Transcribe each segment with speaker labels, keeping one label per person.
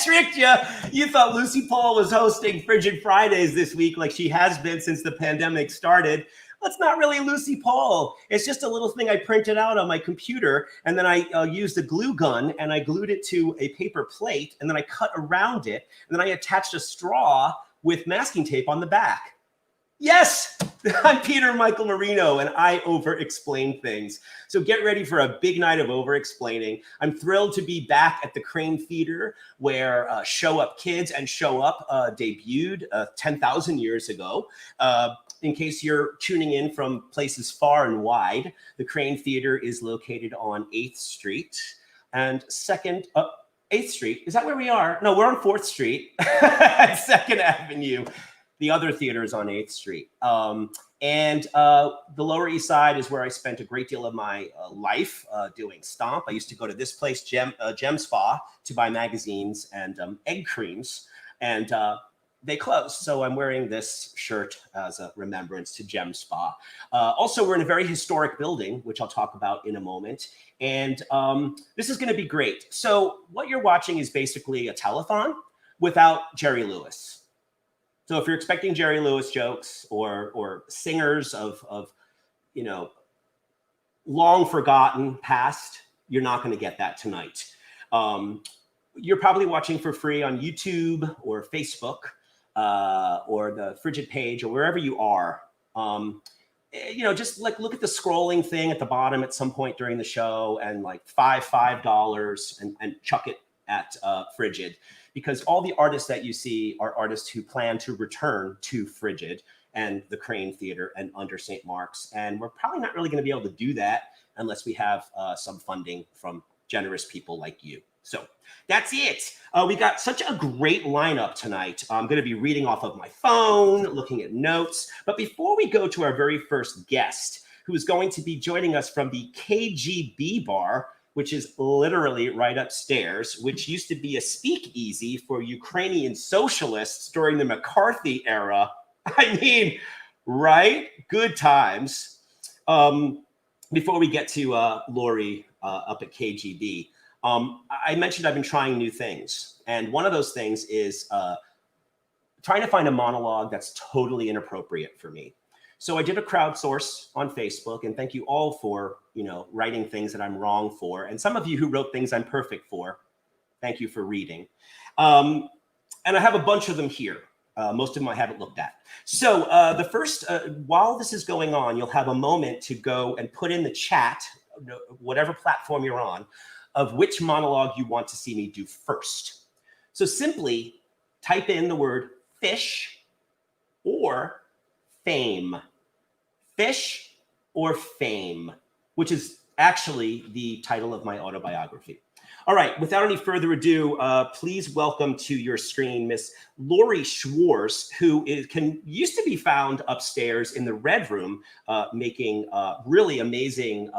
Speaker 1: tricked you. You thought Lucy Paul was hosting Frigid Fridays this week like she has been since the pandemic started. That's not really Lucy Paul. It's just a little thing I printed out on my computer, and then I used a glue gun, and I glued it to a paper plate, and then I cut around it, and then I attached a straw with masking tape on the back. Yes, I'm Peter Michael Marino, and I over-explain things. So get ready for a big night of over-explaining. I'm thrilled to be back at the Crane Theater, where Show Up Kids and Show Up debuted 10,000 years ago. In case you're tuning in from places far and wide, the Crane Theater is located on 8th Street and 8th Street. Is that where we are? No, we're on 4th Street at 2nd Avenue. The other theater is on 8th Street. And the Lower East Side is where I spent a great deal of my life doing Stomp. I used to go to this place, Gem Spa, to buy magazines and egg creams. And they closed. So I'm wearing this shirt as a remembrance to Gem Spa. Also, we're in a very historic building, which I'll talk about in a moment. And this is going to be great. So what you're watching is basically a telethon without Jerry Lewis. So if you're expecting Jerry Lewis jokes or singers of long forgotten past, you're not going to get that tonight. You're probably watching for free on YouTube or Facebook or the Frigid page or wherever you are. Just like look at the scrolling thing at the bottom at some point during the show and like $5 and chuck it at Frigid. Because all the artists that you see are artists who plan to return to Frigid and the Crane Theater and Under St. Mark's. And we're probably not really going to be able to do that unless we have some funding from generous people like you. So that's it. We got such a great lineup tonight. I'm going to be reading off of my phone, looking at notes. But before we go to our very first guest, who is going to be joining us from the KGB bar, which is literally right upstairs, which used to be a speakeasy for Ukrainian socialists during the McCarthy era. I mean, right? Good times. Before we get to Lori up at KGB, I mentioned I've been trying new things. And one of those things is trying to find a monologue that's totally inappropriate for me. So I did a crowdsource on Facebook, and thank you all for, writing things that I'm wrong for. And some of you who wrote things I'm perfect for, thank you for reading. And I have a bunch of them here. Most of them I haven't looked at. So the first, while this is going on, you'll have a moment to go and put in the chat, whatever platform you're on, of which monologue you want to see me do first. So simply type in the word fish or fame. Fish or fame, which is actually the title of my autobiography. All right, without any further ado, please welcome to your screen Miss Lori Schwarz, who used to be found upstairs in the Red Room making really amazing,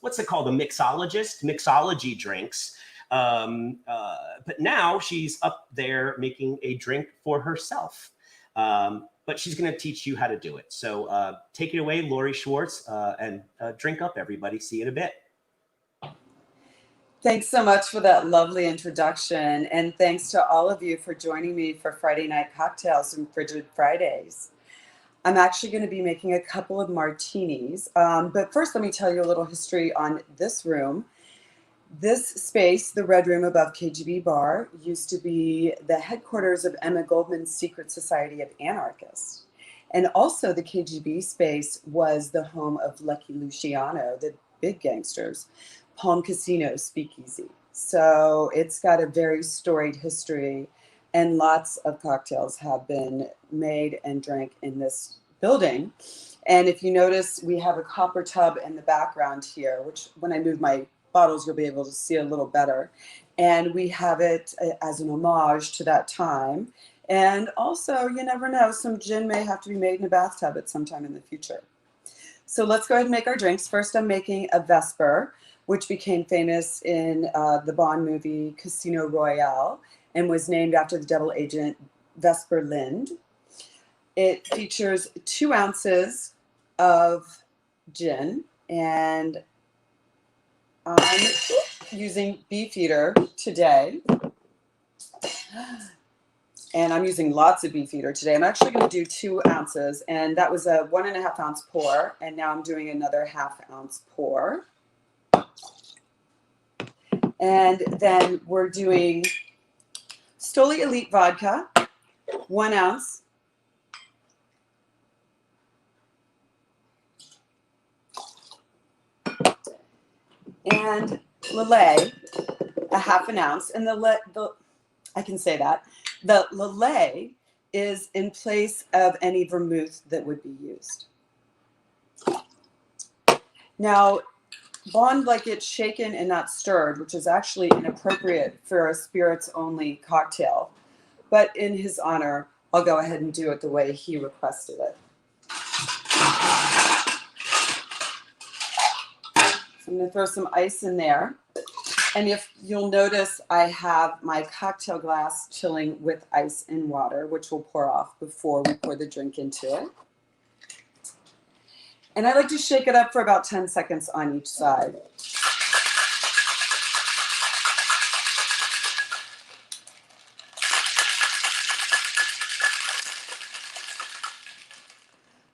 Speaker 1: what's it called, a mixology drinks. But now she's up there making a drink for herself. But she's going to teach you how to do it. So take it away, Lori Schwarz, and drink up, everybody. See you in a bit.
Speaker 2: Thanks so much for that lovely introduction. And thanks to all of you for joining me for Friday Night Cocktails and Frigid Fridays. I'm actually going to be making a couple of martinis. But first, let me tell you a little history on this room. This space, the Red Room above KGB Bar, used to be the headquarters of Emma Goldman's Secret Society of Anarchists. And also the KGB space was the home of Lucky Luciano, the big gangsters, Palm Casino Speakeasy. So it's got a very storied history, and lots of cocktails have been made and drank in this building. And if you notice, we have a copper tub in the background here, which when I move my bottles, you'll be able to see a little better. And we have it as an homage to that time. And also, you never know, some gin may have to be made in a bathtub at some time in the future. So let's go ahead and make our drinks. First, I'm making a Vesper, which became famous in the Bond movie Casino Royale and was named after the double agent Vesper Lynd. It features 2 ounces of gin, and I'm using Beefeater today. And I'm using lots of beefeater today. I'm actually going to do 2 ounces, and that was a 1.5 ounce pour. And now I'm doing another 1/2 ounce pour. And then we're doing Stoli Elite vodka, 1 ounce. And Lillet, a 1/2 ounce. And I can say that. The Lillet is in place of any vermouth that would be used. Now, bond like it's shaken and not stirred, which is actually inappropriate for a spirits-only cocktail. But in his honor, I'll go ahead and do it the way he requested it. So I'm going to throw some ice in there. And if you'll notice, I have my cocktail glass chilling with ice and water, which we'll pour off before we pour the drink into it. And I like to shake it up for about 10 seconds on each side.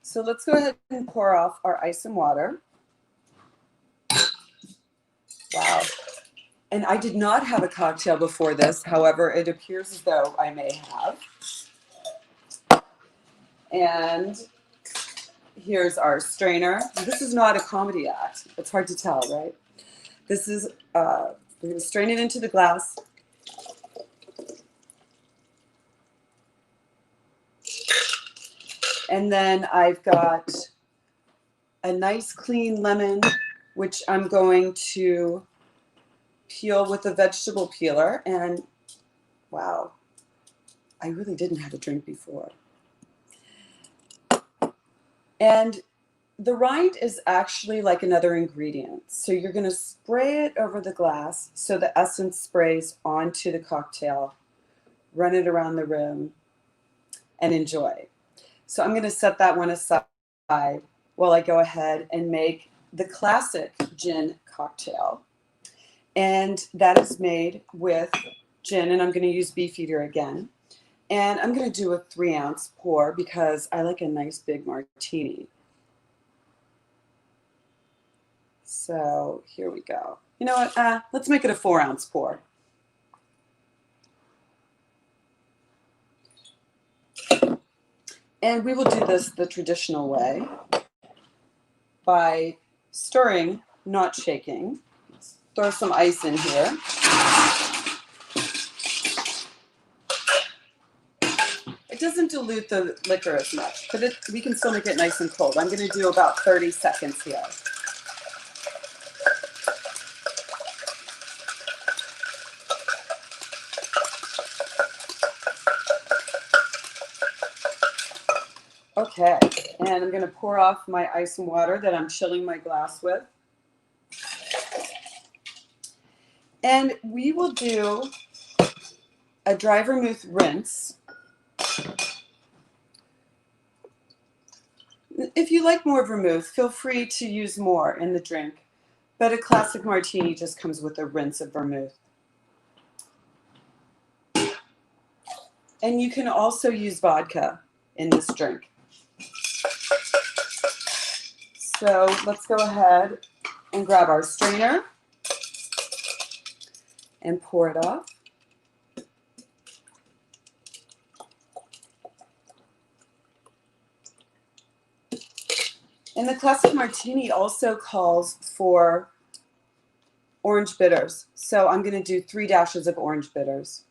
Speaker 2: So let's go ahead and pour off our ice and water. Wow. And I did not have a cocktail before this. However, it appears as though I may have. And here's our strainer. This is not a comedy act. It's hard to tell, right? This is, we're going to strain it into the glass. And then I've got a nice clean lemon, which I'm going to peel with a vegetable peeler. And wow, I really didn't have a drink before. And the rind is actually like another ingredient. So you're going to spray it over the glass so the essence sprays onto the cocktail, run it around the rim, and enjoy. So I'm going to set that one aside while I go ahead and make the classic gin cocktail. And that is made with gin, and I'm going to use Beefeater again. And I'm going to do a 3-ounce pour because I like a nice big martini. So here we go. You know what? Let's make it a 4-ounce pour. And we will do this the traditional way by stirring, not shaking. Let's throw some ice in here. It doesn't dilute the liquor as much, but we can still make it nice and cold. I'm going to do about 30 seconds here. Okay, and I'm going to pour off my ice and water that I'm chilling my glass with. And we will do a dry vermouth rinse. If you like more vermouth, feel free to use more in the drink, but a classic martini just comes with a rinse of vermouth. And you can also use vodka in this drink. So let's go ahead and grab our strainer and pour it off. And the classic martini also calls for orange bitters. So I'm going to do 3 dashes of orange bitters.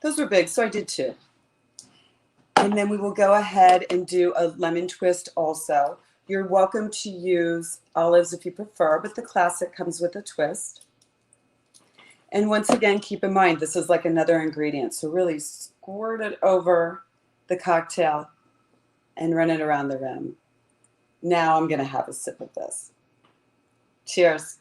Speaker 2: Those were big, so I did 2. And then we will go ahead and do a lemon twist also. You're welcome to use olives if you prefer, but the classic comes with a twist. And once again, keep in mind, this is like another ingredient. So really squirt it over the cocktail and run it around the rim. Now I'm going to have a sip of this. Cheers.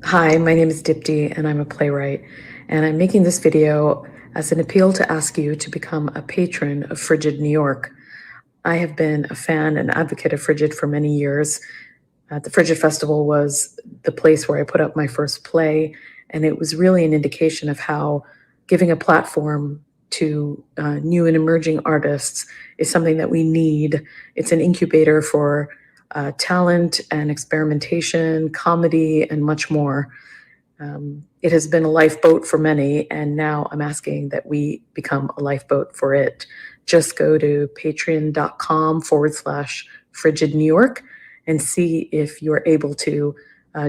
Speaker 3: Hi, my name is Dipti, and I'm a playwright, and I'm making this video as an appeal to ask you to become a patron of Frigid New York. I have been a fan and advocate of Frigid for many years. The Frigid Festival was the place where I put up my first play, and it was really an indication of how giving a platform to new and emerging artists is something that we need. It's an incubator for talent and experimentation, comedy, and much more. It has been a lifeboat for many, and now I'm asking that we become a lifeboat for it. Just go to patreon.com/Frigid New York and see if you're able to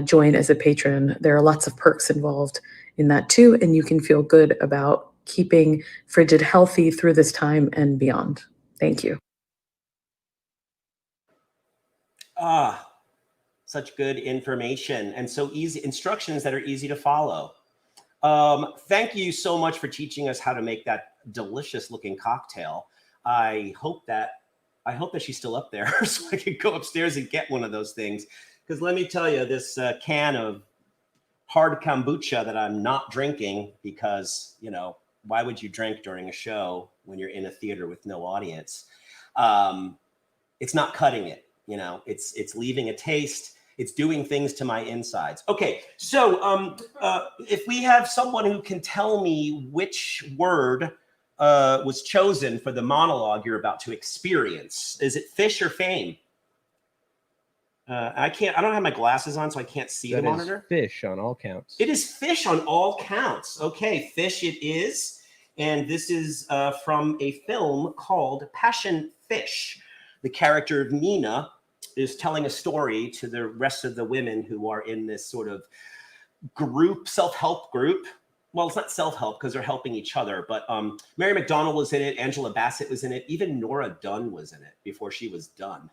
Speaker 3: join as a patron. There are lots of perks involved in that too, and you can feel good about keeping Frigid healthy through this time and beyond. Thank you.
Speaker 1: Such good information and so easy instructions that are easy to follow. Thank you so much for teaching us how to make that delicious looking cocktail. I hope that she's still up there so I can go upstairs and get one of those things. Because let me tell you, this can of hard kombucha that I'm not drinking, because, you know, why would you drink during a show when you're in a theater with no audience? It's not cutting it. You know, it's leaving a taste. It's doing things to my insides. Okay, so if we have someone who can tell me which word was chosen for the monologue you're about to experience, is it fish or fame? I don't have my glasses on, so I can't see the monitor.
Speaker 4: That is fish on all counts.
Speaker 1: It is fish on all counts. Okay, fish it is. And this is from a film called Passion Fish. The character of Nina is telling a story to the rest of the women who are in this sort of group, self-help group. Well, it's not self-help because they're helping each other, but Mary McDonnell was in it, Angela Bassett was in it, even Nora Dunn was in it before she was done.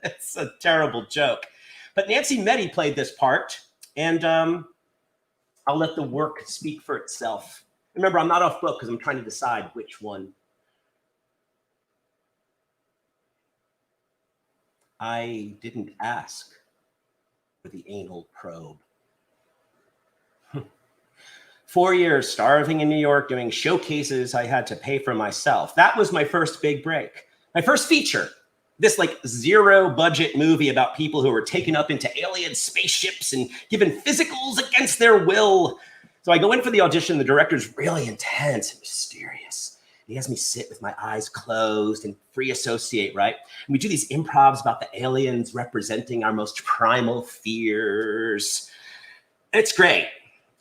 Speaker 1: It's a terrible joke. But Nancy Meddy played this part, and I'll let the work speak for itself. Remember, I'm not off book because I'm trying to decide which one. I didn't ask for the anal probe. 4 years starving in New York, doing showcases I had to pay for myself. That was my first big break. My first feature. This like zero budget movie about people who were taken up into alien spaceships and given physicals against their will. So I go in for the audition. The director's really intense and mysterious. He has me sit with my eyes closed and free associate, right? And we do these improvs about the aliens representing our most primal fears. It's great.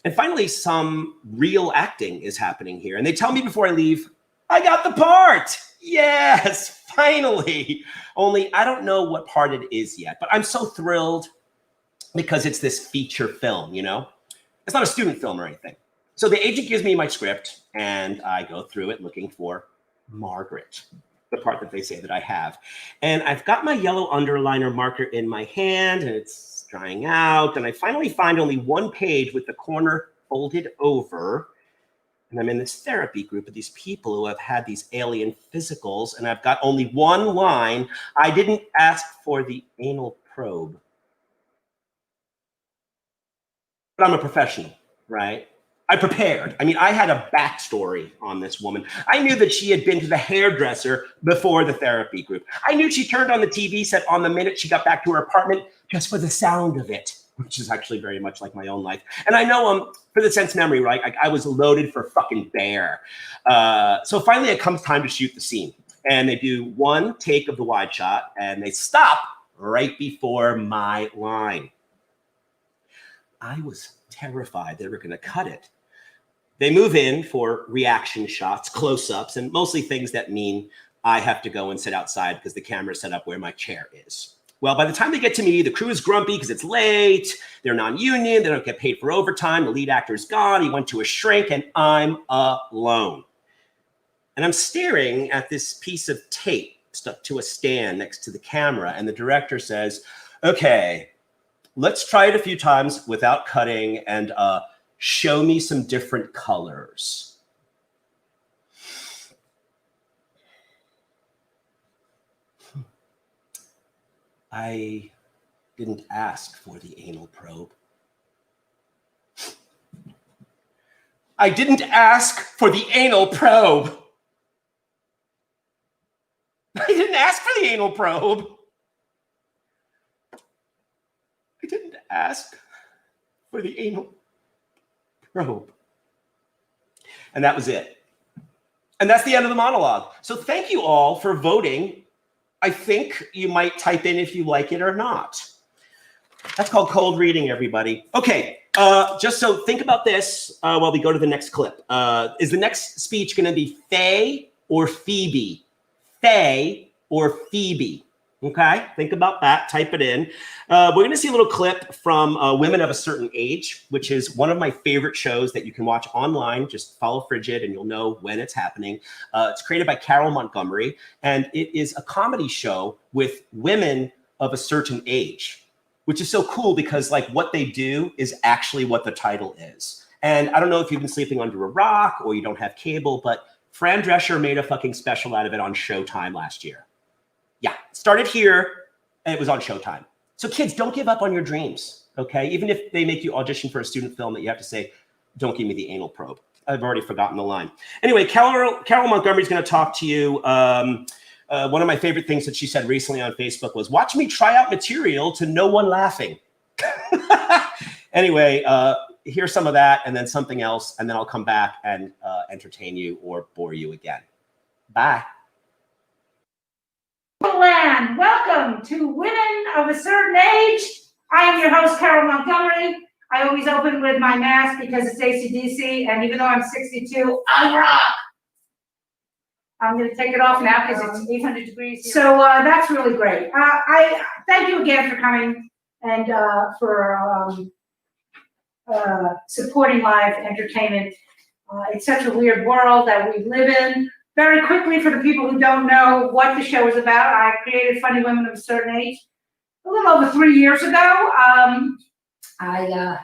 Speaker 1: And finally, some real acting is happening here. And they tell me before I leave, I got the part. Yes, finally. Only I don't know what part it is yet, but I'm so thrilled because it's this feature film, you know? It's not a student film or anything. So the agent gives me my script and I go through it looking for Margaret, the part that they say that I have. And I've got my yellow underliner marker in my hand and it's drying out. And I finally find only one page with the corner folded over. And I'm in this therapy group of these people who have had these alien physicals. And I've got only one line. I didn't ask for the anal probe. But I'm a professional, right? I prepared. I mean, I had a backstory on this woman. I knew that she had been to the hairdresser before the therapy group. I knew she turned on the TV set on the minute she got back to her apartment just for the sound of it, which is actually very much like my own life. And I know for the sense memory, right? I was loaded for fucking bear. So finally it comes time to shoot the scene. And they do one take of the wide shot and they stop right before my line. I was terrified they were going to cut it. They move in for reaction shots, close-ups, and mostly things that mean I have to go and sit outside because the camera's set up where my chair is. Well, by the time they get to me, the crew is grumpy because it's late. They're non-union. They don't get paid for overtime. The lead actor's gone. He went to a shrink, and I'm alone. And I'm staring at this piece of tape stuck to a stand next to the camera, and the director says, okay, let's try it a few times without cutting and show me some different colors. I didn't ask for the anal probe. I didn't ask for the anal probe. I didn't ask for the anal probe. I didn't ask for the anal probe. And that was it. And that's the end of the monologue. So thank you all for voting. I think you might type in if you like it or not. That's called cold reading, everybody. Okay, just so think about this while we go to the next clip. Is the next speech going to be Faye or Phoebe? Faye or Phoebe? Okay, think about that. Type it in. We're going to see a little clip from Women of a Certain Age, which is one of my favorite shows that you can watch online. Just follow Frigid and you'll know when it's happening. It's created by Carol Montgomery, and it is a comedy show with women of a certain age, which is so cool because like what they do is actually what the title is. And I don't know if you've been sleeping under a rock or you don't have cable, but Fran Drescher made a fucking special out of it on Showtime last year. Yeah, it started here and it was on Showtime. So kids, don't give up on your dreams, okay? Even if they make you audition for a student film that you have to say, don't give me the anal probe. I've already forgotten the line. Anyway, Carol Montgomery's gonna talk to you. One of my favorite things that she said recently on Facebook was, watch me try out material to no one laughing. Anyway, here's some of that and then something else, and then I'll come back and entertain you or bore you again. Bye.
Speaker 4: Land. Welcome to Women of a Certain Age. I am your host, Carol Montgomery. I always open with my mask because it's AC/DC, and even though I'm 62, I rock. I'm going to take it off now because it's 800 degrees here. So that's really great. I thank you again for coming and for supporting live entertainment. It's such a weird world that we live in. Very quickly, for the people who don't know what the show is about, I created Funny Women of a Certain Age a little over 3 years ago. I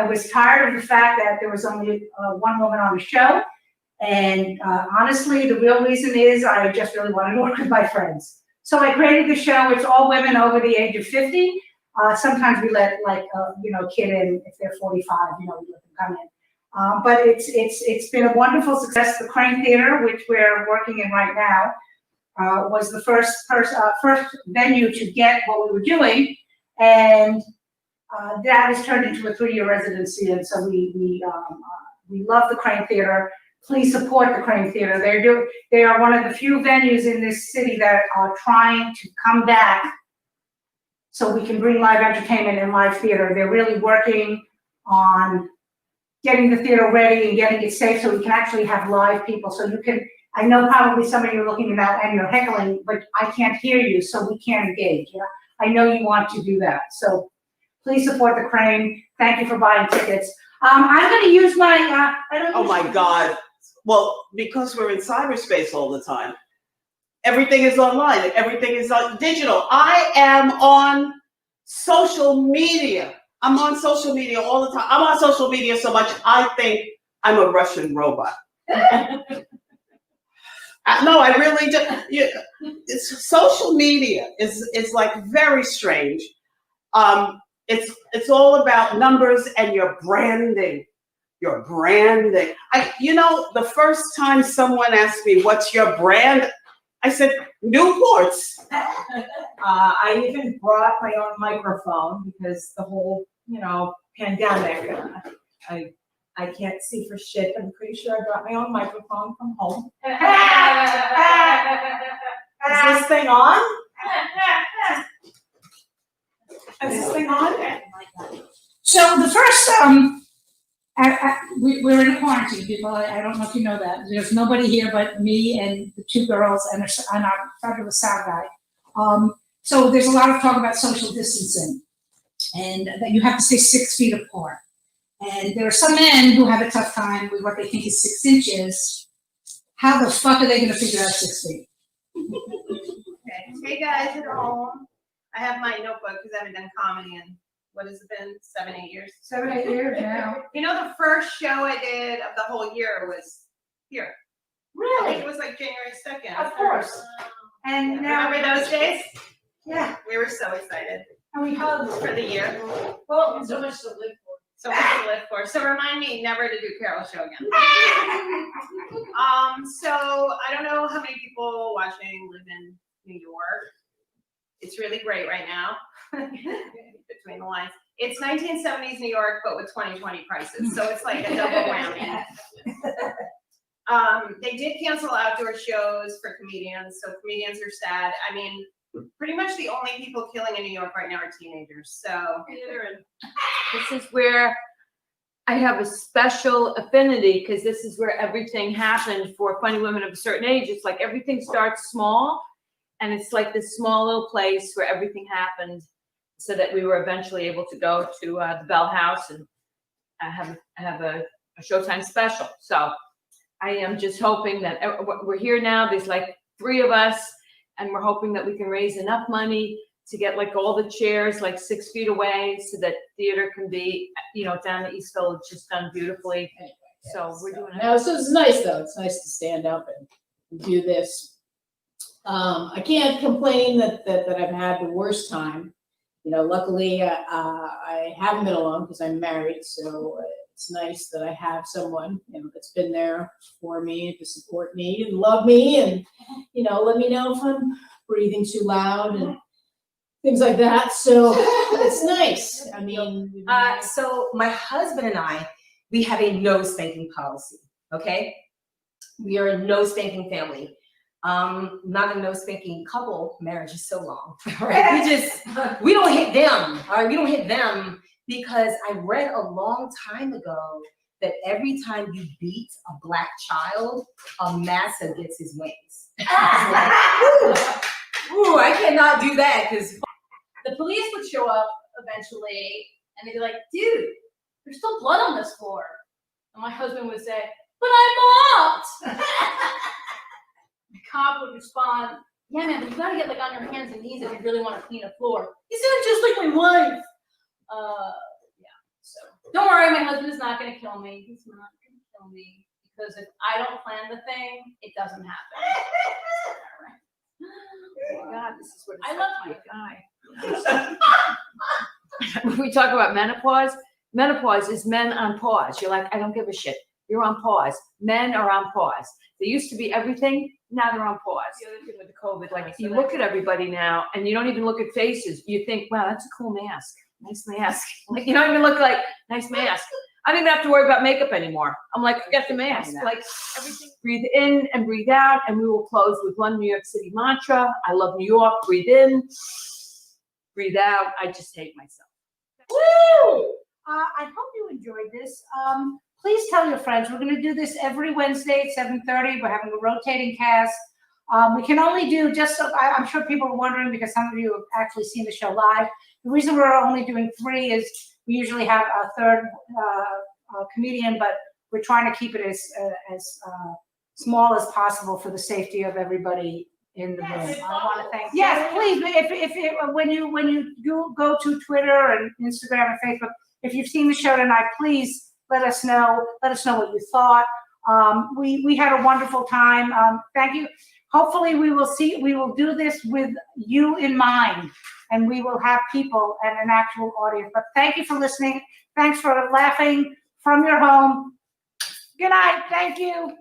Speaker 4: was tired of the fact that there was only one woman on the show. And honestly, the real reason is I just really wanted to work with my friends. So I created the show. It's all women over the age of 50. Sometimes we let like a kid in if they're 45. We let them come in. But it's been a wonderful success. The Crane Theater, which we're working in right now, was the first venue to get what we were doing, and that has turned into a 3-year residency. And so we love the Crane Theater. Please support the Crane Theater. They are one of the few venues in this city that are trying to come back so we can bring live entertainment and live theater. They're really working on getting the theater ready and getting it safe so we can actually have live people. So you can, I know probably some of you are looking at that and you're heckling, but I can't hear you, so we can't engage. Yeah? I know you want to do that. So please support the Crane. Thank you for buying tickets. I'm going to use my,
Speaker 5: oh my God. Well, because we're in cyberspace all the time, everything is online. Everything is digital. I am on social media. I'm on social media all the time. I'm on social media so much, I think I'm a Russian robot. No, I really do. Social media is like very strange. It's all about numbers and your branding. Your branding. The first time someone asked me, what's your brand? I said, Newports.
Speaker 6: I even brought my own microphone because the whole, pandemic, I can't see for shit. I'm pretty sure I brought my own microphone from home. Is this thing on? Is this thing on?
Speaker 4: So the first, we're in a quarantine, people. I don't know if you know that. There's nobody here but me and the 2 girls and our fabulous sound guy. So there's a lot of talk about social distancing and that you have to stay 6 feet apart. And there are some men who have a tough time with what they think is 6 inches. How the fuck are they going to figure out 6 feet?
Speaker 6: Okay. Hey guys at home. I have my notebook because I haven't done comedy in, what has it been, 7-8 years?
Speaker 4: 7-8 years now.
Speaker 6: The first show I did of the whole year was here.
Speaker 4: Really?
Speaker 6: It was like January 2nd.
Speaker 4: Of course. And now,
Speaker 6: remember those days?
Speaker 4: Yeah.
Speaker 6: We were so excited
Speaker 4: And we hugged
Speaker 6: for the year.
Speaker 4: Well,
Speaker 6: so much to live for.
Speaker 7: So much to live for. So remind me never to do Carol's show again. So I don't know how many people watching live in New York. It's really great right now. Between the lines. It's 1970s New York, but with 2020 prices. So it's like a double whammy. They did cancel outdoor shows for comedians, so comedians are sad. I mean, pretty much the only people killing in New York right now are teenagers. So
Speaker 8: this is where I have a special affinity, because this is where everything happened for funny women of a certain age. It's like everything starts small, and it's like this small little place where everything happened, so that we were eventually able to go to the Bell House and have a Showtime special. So I am just hoping that we're here now. There's like 3 of us, and we're hoping that we can raise enough money to get like all the chairs like 6 feet away, so that theater can be, you know, down the East Village, just done beautifully. So we're doing it.
Speaker 9: No, so it's nice though. It's nice to stand up and do this. I can't complain that I've had the worst time. You know, luckily I haven't been alone because I'm married, so it's nice that I have someone, you know, that's been there for me to support me and love me, and, you know, let me know if I'm breathing too loud and things like that. So it's nice. I mean,
Speaker 10: so my husband and I, we have a no spanking policy. Okay, we are a no spanking family. Not a no spanking couple. Marriage is so long, right? We don't hit them. All right, we don't hit them, because I read a long time ago that every time you beat a black child, a massa gets his wings. Ooh, I cannot do that, because
Speaker 11: the police would show up eventually, and they'd be like, "Dude, there's still blood on this floor." And my husband would say, "But I mopped." The cop would respond, "Yeah, man, but you gotta get like on your hands and knees if you really want to clean a floor. You sound just like my wife." Yeah. So don't worry, my husband is not gonna kill me. He's not gonna kill me, because if I don't plan the thing, it doesn't happen.
Speaker 8: Oh my God, this is what it's
Speaker 11: I
Speaker 8: like
Speaker 11: love
Speaker 8: my guy. When we talk about menopause, menopause is men on pause. You're like, I don't give a shit. You're on pause. Men are on pause. They used to be everything. Now they're on pause. The other thing with the COVID, like you look at everybody now and you don't even look at faces. You think, wow, that's a cool mask. Nice mask. Like you don't even look like nice mask. I don't even have to worry about makeup anymore. I'm like, forget the mask. Like everything, breathe in and breathe out. And we will close with one New York City mantra. I love New York. Breathe in, breathe out. I just hate myself.
Speaker 4: Woo! I hope you enjoyed this. Please tell your friends. We're going to do this every Wednesday at 7:30. We're having a rotating cast. We can only do just so, I'm sure people are wondering, because some of you have actually seen the show live. The reason we're only doing 3 is we usually have a third comedian, but we're trying to keep it as small as possible for the safety of everybody in the room. I want to thank. Yes, please. If when you go to Twitter and Instagram and Facebook, if you've seen the show tonight, please let us know. Let us know what you thought. We had a wonderful time. Thank you. Hopefully we will do this with you in mind, and we will have people and an actual audience. But thank you for listening. Thanks for laughing from your home. Good night. Thank you.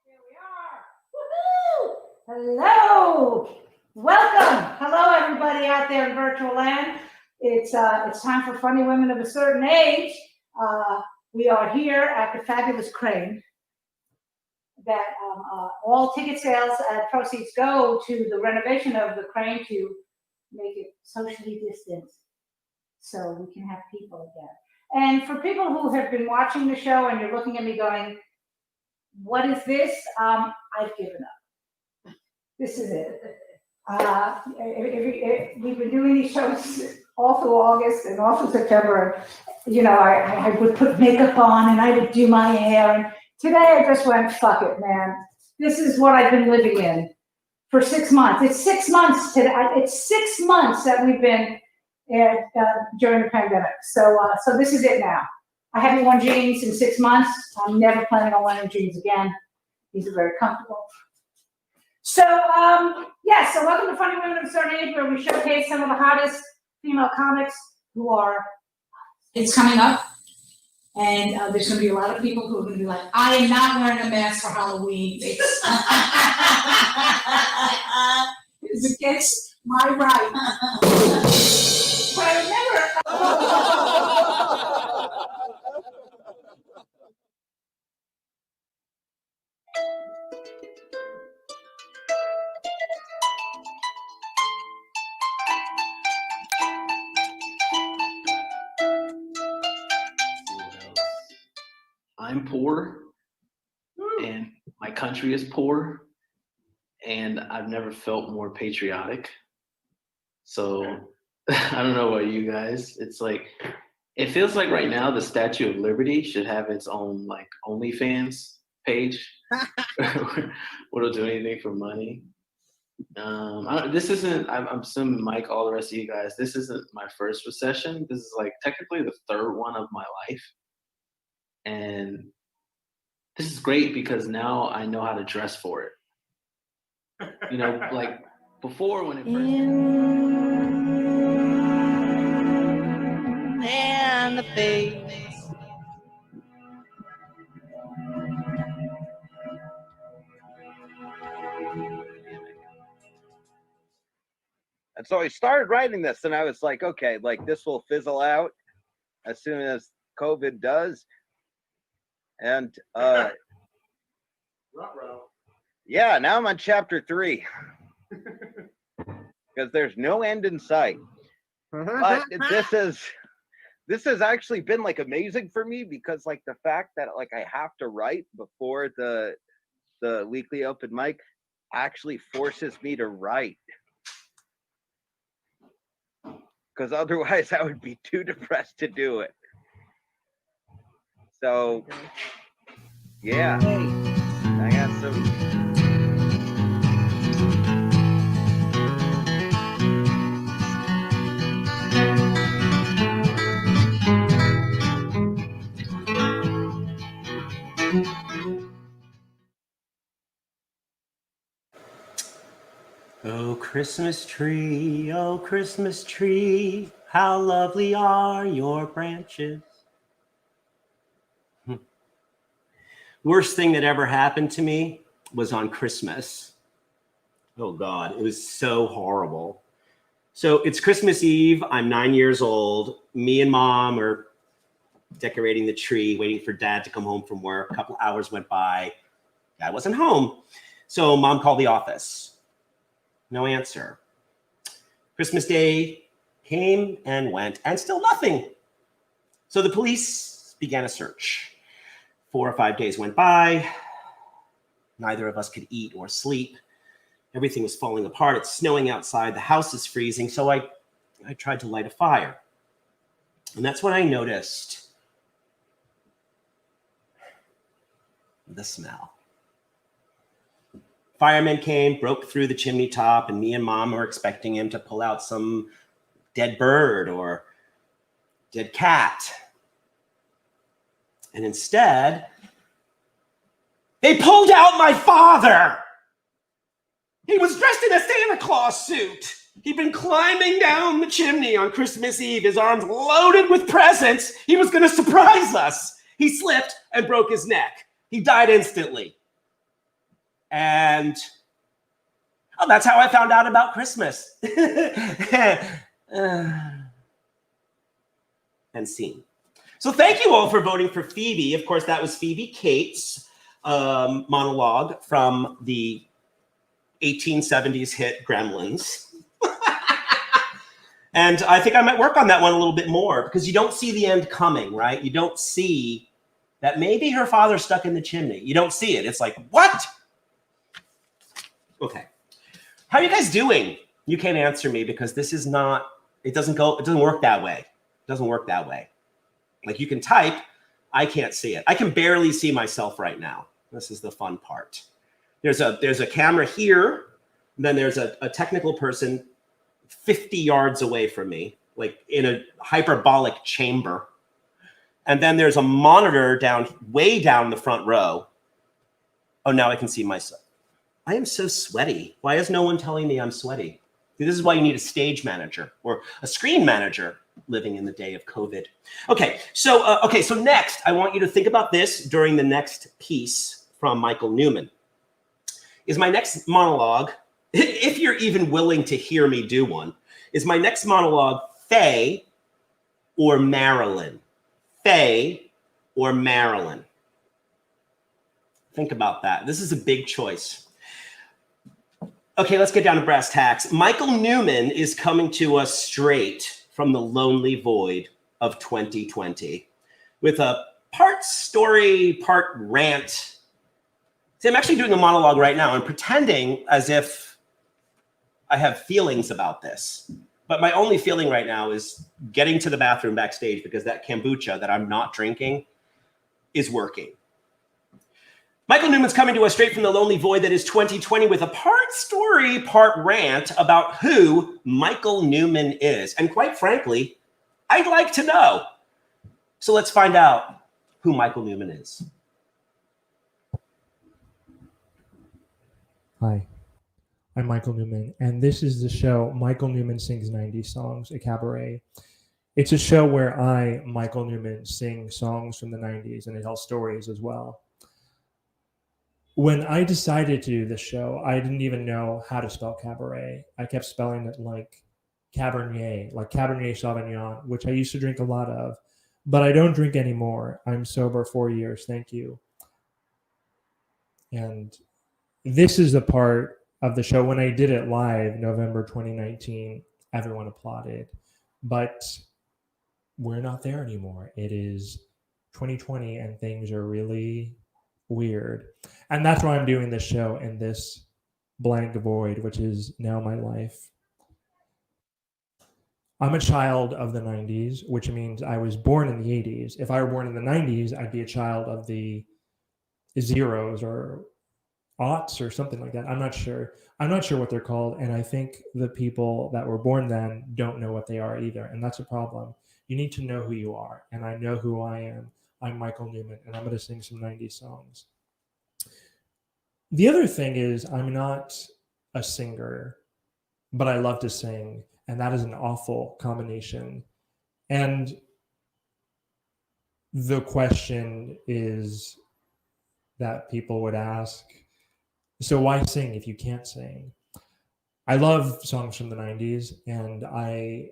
Speaker 4: Here we are. Woohoo! Hello. Welcome. Hello, everybody out there in virtual land. It's time for Funny Women of a Certain Age. We are here at the fabulous Crane. That all ticket sales proceeds go to the renovation of the Crane to make it socially distant, so we can have people again. And for people who have been watching the show and you're looking at me going, "What is this?" I've given up. This is it. We've been doing these shows all through August and all through September. You know, I would put makeup on and I would do my hair. And today I just went, fuck it, man. This is what I've been living in for 6 months. It's 6 months today. It's 6 months that we've been during the pandemic. So this is it now. I haven't worn jeans in 6 months. I'm never planning on wearing jeans again. These are very comfortable. So, so welcome to Funny Women of a Certain Age, where we showcase some of the hottest female comics who are, it's coming up. And there's gonna be a lot of people who are gonna be like, I am not wearing a mask for Halloween. It's against my right. But I
Speaker 12: I'm poor, and my country is poor, and I've never felt more patriotic. So I don't know about you guys. It's like, it feels like right now the Statue of Liberty should have its own like OnlyFans page. What'll do anything for money. This isn't, I'm assuming Mike, all the rest of you guys, this isn't my first recession. This is like technically the third one of my life. And this is great because now I know how to dress for it. You know, like before when it first
Speaker 13: and the face.
Speaker 14: And so I started writing this, and I was like, okay, like this will fizzle out as soon as COVID does. And yeah, now I'm on chapter 3 because there's no end in sight. But this has actually been like amazing for me because like the fact that like I have to write before the weekly open mic actually forces me to write. Because otherwise I would be too depressed to do it. So, yeah, I got some.
Speaker 1: Oh, Christmas tree, how lovely are your branches. Worst thing that ever happened to me was on Christmas. Oh God, it was so horrible. So it's Christmas Eve, I'm 9 years old. Me and Mom are decorating the tree, waiting for Dad to come home from work. A couple hours went by, Dad wasn't home. So Mom called the office. No answer. Christmas Day came and went, and still nothing. So the police began a search. 4 or 5 days went by. Neither of us could eat or sleep. Everything was falling apart. It's snowing outside. The house is freezing. So I tried to light a fire. And that's when I noticed the smell. Firemen came, broke through the chimney top, and me and Mom were expecting him to pull out some dead bird or dead cat. And instead, they pulled out my father. He was dressed in a Santa Claus suit. He'd been climbing down the chimney on Christmas Eve, his arms loaded with presents. He was going to surprise us. He slipped and broke his neck. He died instantly. And that's how I found out about Christmas. And scene. So thank you all for voting for Phoebe. Of course, that was Phoebe Cates' monologue from the 1870s hit Gremlins. And I think I might work on that one a little bit more because you don't see the end coming, right? You don't see that maybe her father's stuck in the chimney. You don't see it. It's like, what? Okay. How are you guys doing? You can't answer me because this is not, it doesn't work that way. It doesn't work that way. Like you can type, I can't see it. I can barely see myself right now. This is the fun part. There's a camera here, and then there's a technical person 50 yards away from me, like in a hyperbolic chamber. And then there's a monitor way down the front row. Oh, now I can see myself. I am so sweaty. Why is no one telling me I'm sweaty? This is why you need a stage manager or a screen manager living in the day of COVID. Okay, so next, I want you to think about this during the next piece from Michael Newman. Is my next monologue, if you're even willing to hear me do one, is my next monologue Faye or Marilyn? Faye or Marilyn? Think about that. This is a big choice. Okay, let's get down to brass tacks. Michael Newman is coming to us straight from the lonely void of 2020 with a part story, part rant. See, I'm actually doing a monologue right now and pretending as if I have feelings about this. But my only feeling right now is getting to the bathroom backstage because that kombucha that I'm not drinking is working. Michael Newman's coming to us straight from the lonely void that is 2020 with a part story, part rant about who Michael Newman is. And quite frankly, I'd like to know. So let's find out who Michael Newman is.
Speaker 15: Hi, I'm Michael Newman, and this is the show Michael Newman Sings 90 Songs, a cabaret. It's a show where I, Michael Newman, sing songs from the 90s and I tell stories as well. When I decided to do this show, I didn't even know how to spell cabaret. I kept spelling it like Cabernet, like Cabernet Sauvignon, which I used to drink a lot of, but I don't drink anymore. I'm sober 4 years, thank you. And this is the part of the show. When I did it live, November 2019, everyone applauded, but we're not there anymore. It is 2020 and things are really weird. And that's why I'm doing this show in this blank void, which is now my life. I'm a child of the 90s, which means I was born in the 80s. If I were born in the 90s, I'd be a child of the zeros or aughts or something like that. I'm not sure what they're called. And I think the people that were born then don't know what they are either. And that's a problem. You need to know who you are. And I know who I am. I'm Michael Newman, and I'm going to sing some 90s songs. The other thing is I'm not a singer, but I love to sing, and that is an awful combination. And the question is that people would ask, so why sing if you can't sing? I love songs from the 90s, and I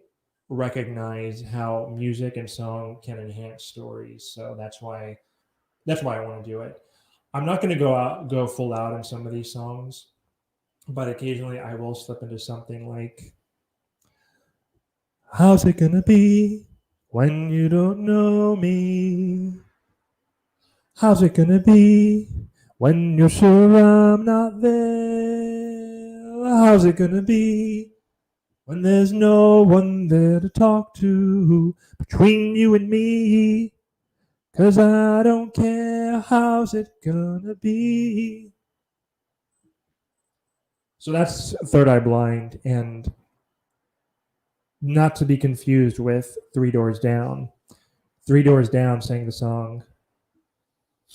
Speaker 15: recognize how music and song can enhance stories. So that's why I want to do it. I'm not going to go full out on some of these songs, but occasionally I will slip into something like, how's it gonna be when you don't know me? How's it gonna be when you're sure I'm not there? How's it gonna be when there's no one there to talk to between you and me? 'Cause I don't care, how's it gonna be? So that's Third Eye Blind, and not to be confused with Three Doors Down. Three Doors Down sang the song,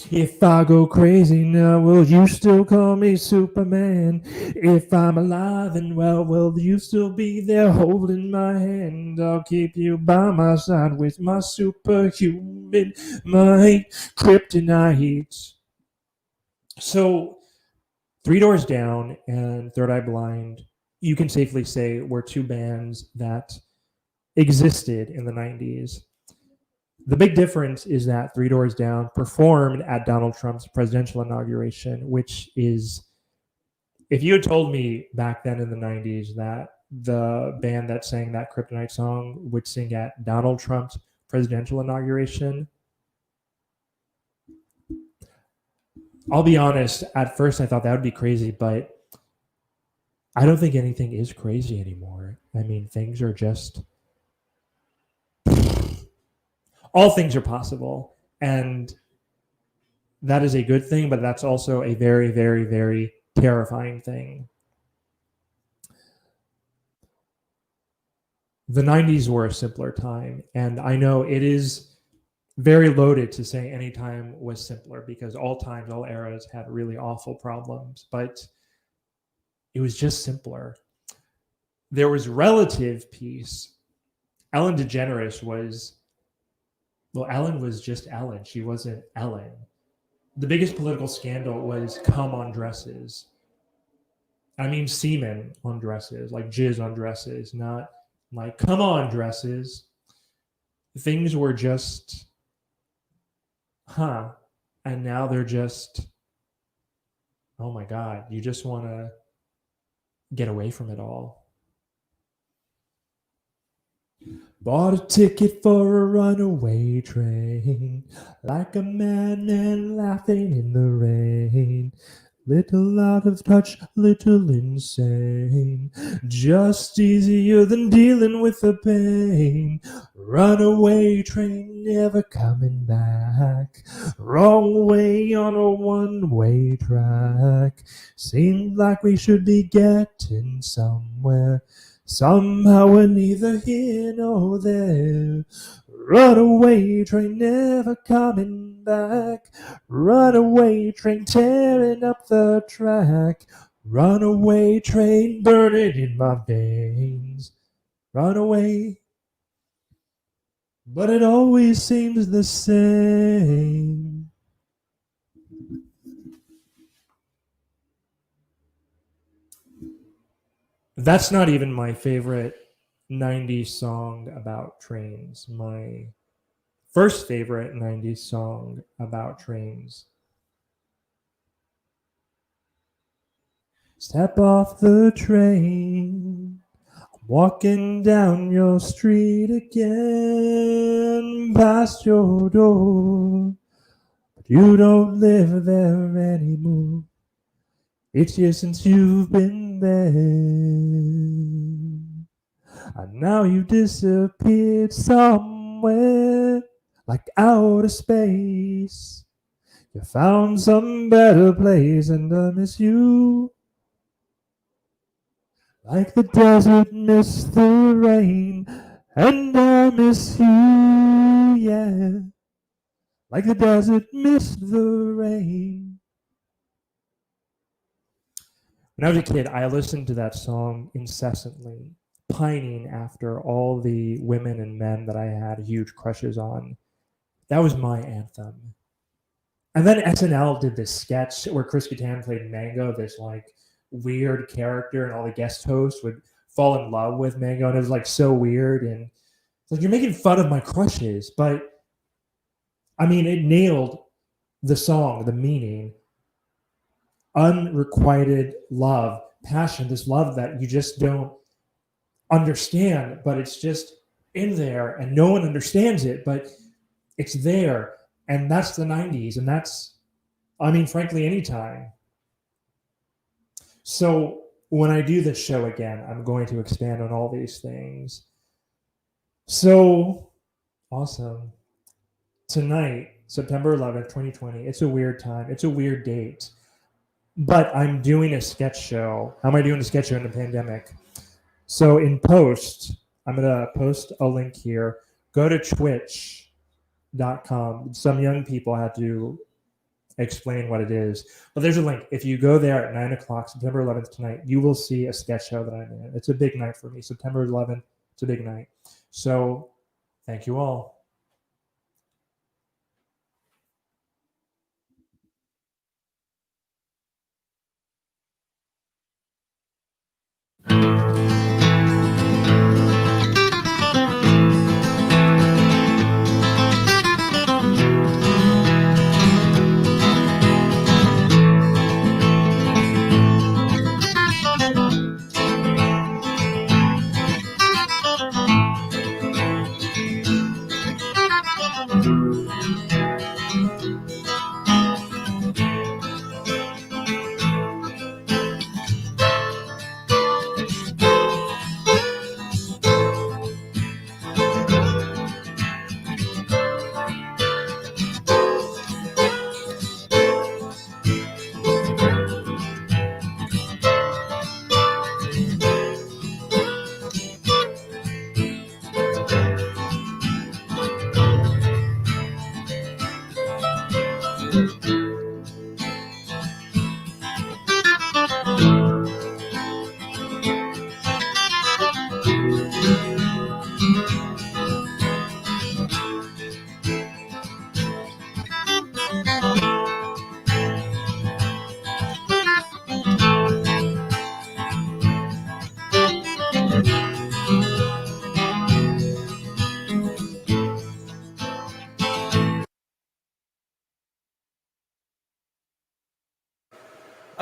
Speaker 15: if I go crazy now, will you still call me Superman? If I'm alive and well, will you still be there holding my hand? I'll keep you by my side with my superhuman might, kryptonite. So Three Doors Down and Third Eye Blind, you can safely say were two bands that existed in the 90s. The big difference is that Three Doors Down performed at Donald Trump's presidential inauguration, which is, if you had told me back then in the 90s that the band that sang that Kryptonite song would sing at Donald Trump's presidential inauguration, I'll be honest, at first I thought that would be crazy, but I don't think anything is crazy anymore. I mean, things are just... all things are possible, and that is a good thing, but that's also a very, very, very terrifying thing. The 90s were a simpler time, and I know it is very loaded to say any time was simpler because all times, all eras had really awful problems, but it was just simpler. there was relative peace. Ellen DeGeneres Ellen was just Ellen. She wasn't Ellen. The biggest political scandal was cum on dresses. I mean semen on dresses, like jizz on dresses, not like come on dresses. Things were just, and now they're just, oh my God, you just want to get away from it all. Bought a ticket for a runaway train, like a madman laughing in the rain. Little out of touch, little insane. Just easier than dealing with the pain. Runaway train never coming back. Wrong way on a one-way track. Seems like we should be getting somewhere. Somehow we're neither here nor there. Runaway train never coming back. Runaway train tearing up the track. Runaway train burning in my veins. Runaway, but it always seems the same. That's not even my favorite 90s song about trains. My first favorite 90s song about trains. Step off the train, I'm walking down your street again, past your door, but you don't live there anymore. It's years since you've been there, and now you've disappeared somewhere, like outer space. You found some better place, and I miss you. Like the desert missed the rain, and I miss you, yeah. Like the desert missed the rain. When I was a kid, I listened to that song incessantly, pining after all the women and men that I had huge crushes on. That was my anthem. And then SNL did this sketch where Chris Kattan played Mango, this like weird character, and all the guest hosts would fall in love with Mango, and it was like so weird. And it's like, you're making fun of my crushes, but I mean, it nailed the song, the meaning. Unrequited love, passion, this love that you just don't understand, but it's just in there and no one understands it, but it's there. And that's the 90s. And that's, I mean, frankly, anytime. So when I do this show again, I'm going to expand on all these things. So awesome. Tonight, September 11th, 2020, it's a weird time. It's a weird date. But I'm doing a sketch show. How am I doing a sketch show in the pandemic? So in post, I'm going to post a link here. Go to twitch.com. Some young people had to explain what it is. But there's a link. If you go there at 9 o'clock, September 11th tonight, you will see a sketch show that I'm in. It's a big night for me. September 11th, it's a big night. So thank you all.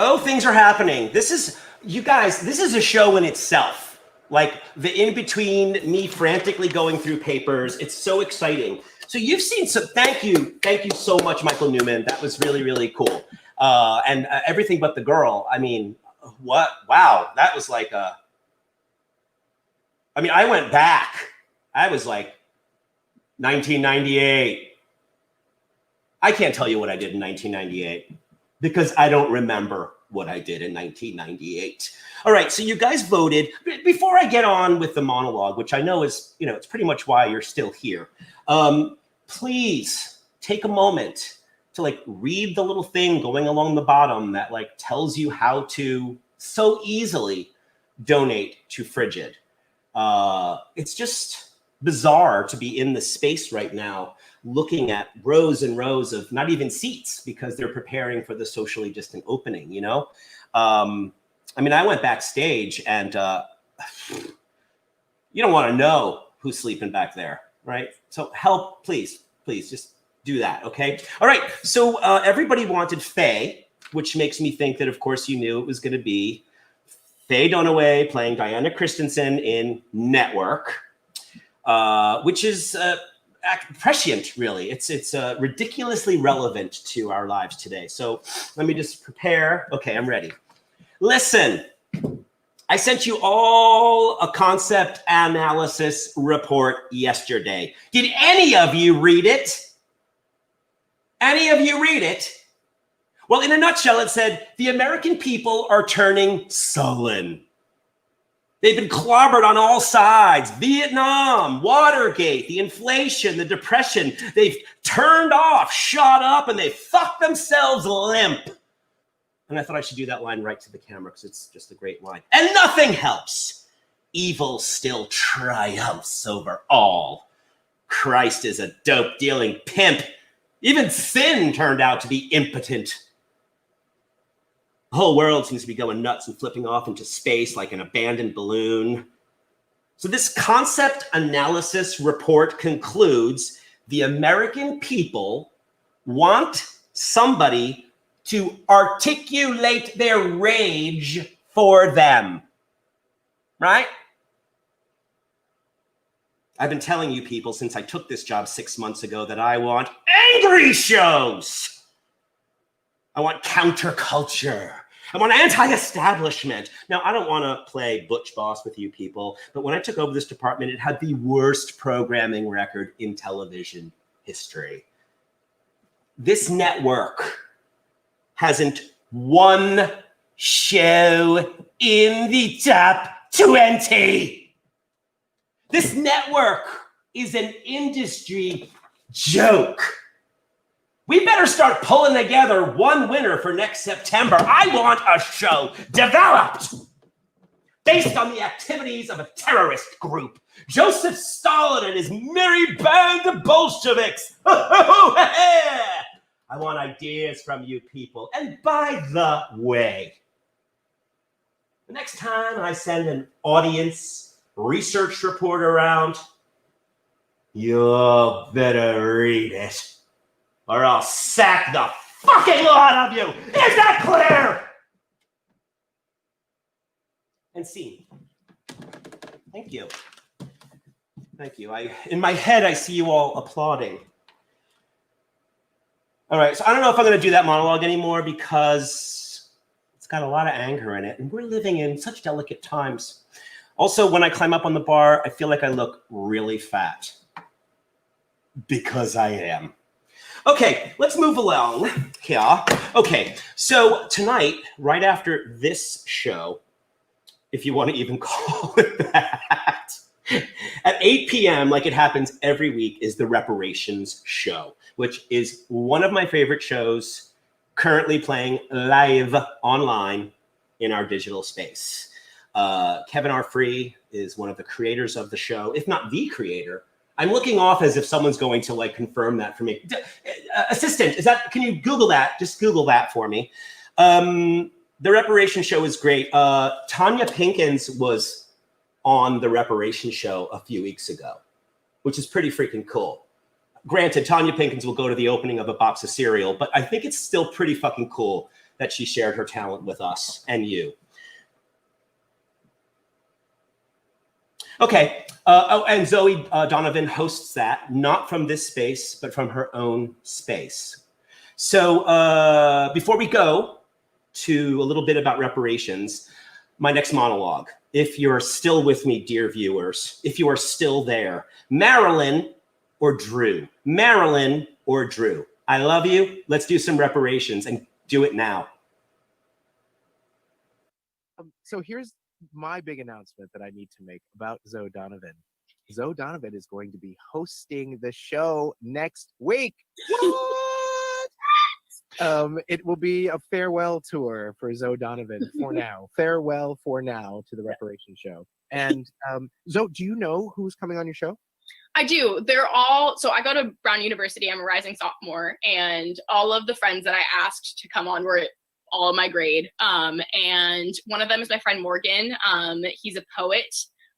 Speaker 1: Oh, things are happening. This is, you guys, this is a show in itself. Like the in-between, me frantically going through papers. It's so exciting. So you've seen some, thank you so much, Michael Newman. That was really, really cool. And Everything But the Girl. I mean, what, wow, that was like a, I mean, I went back. I was like 1998. I can't tell you what I did in 1998 because I don't remember what I did in 1998. All right, so you guys voted. Before I get on with the monologue, which I know is, you know, it's pretty much why you're still here. Please take a moment to like read the little thing going along the bottom that like tells you how to so easily donate to Frigid. It's just bizarre to be in the space right now looking at rows and rows of not even seats because they're preparing for the socially distant opening, you know? I mean, I went backstage and you don't want to know who's sleeping back there, right? So help, please just do that, okay? All right, so everybody wanted Faye, which makes me think that, of course, you knew it was going to be Faye Dunaway playing Diana Christensen in Network, which is prescient, really. It's ridiculously relevant to our lives today. So let me just prepare. Okay, I'm ready. Listen, I sent you all a concept analysis report yesterday. Did any of you read it? Any of you read it? Well, in a nutshell, it said, the American people are turning sullen. They've been clobbered on all sides. Vietnam, Watergate, the inflation, the depression. They've turned off, shot up, and they fucked themselves limp. And I thought I should do that line right to the camera because it's just a great line. And nothing helps. Evil still triumphs over all. Christ is a dope-dealing pimp. Even sin turned out to be impotent. The whole world seems to be going nuts and flipping off into space like an abandoned balloon. So this concept analysis report concludes the American people want somebody to articulate their rage for them, right? I've been telling you people since I took this job 6 months ago that I want angry shows. I want counterculture. I want anti-establishment. Now, I don't want to play butch boss with you people, but when I took over this department, it had the worst programming record in television history. This network hasn't one show in the top 20. This network is an industry joke. We better start pulling together one winner for next September. I want a show developed based on the activities of a terrorist group. Joseph Stalin and his merry band of Bolsheviks. I want ideas from you people. And by the way, the next time I send an audience research report around, you better read it, or I'll sack the fucking lot of you. Is that clear? And scene. Thank you. Thank you. In my head, I see you all applauding. All right, so I don't know if I'm going to do that monologue anymore because it's got a lot of anger in it, and we're living in such delicate times. Also, when I climb up on the bar, I feel like I look really fat because I am. Okay, let's move along here. Okay, so tonight, right after this show, if you want to even call it that, at 8 p.m., like it happens every week, is the Reparations Show, which is one of my favorite shows currently playing live online in our digital space. Kevin R. Free is one of the creators of the show, if not the creator. I'm looking off as if someone's going to like confirm that for me. Assistant, can you Google that? Just Google that for me. The Reparations Show is great. Tanya Pinkins was on the Reparations Show a few weeks ago, which is pretty freaking cool. Granted, Tanya Pinkins will go to the opening of a box of cereal, but I think it's still pretty fucking cool that she shared her talent with us and you. Okay, and Zoe Donovan hosts that, not from this space, but from her own space. So before we go to a little bit about reparations, my next monologue, if you're still with me, dear viewers, if you are still there, Marilyn or Drew? Marilyn or Drew? I love you. Let's do some reparations and do it now.
Speaker 16: So here's my big announcement that I need to make about Zoe Donovan. Zoe Donovan is going to be hosting the show next week. What? It will be a farewell tour for Zoe Donovan for now. Farewell for now to the Reparations Show. And Zoe, do you know who's coming on your show?
Speaker 17: I do. They're all, so I go to Brown University. I'm a rising sophomore, and all of the friends that I asked to come on were all of my grade. And one of them is my friend Morgan. He's a poet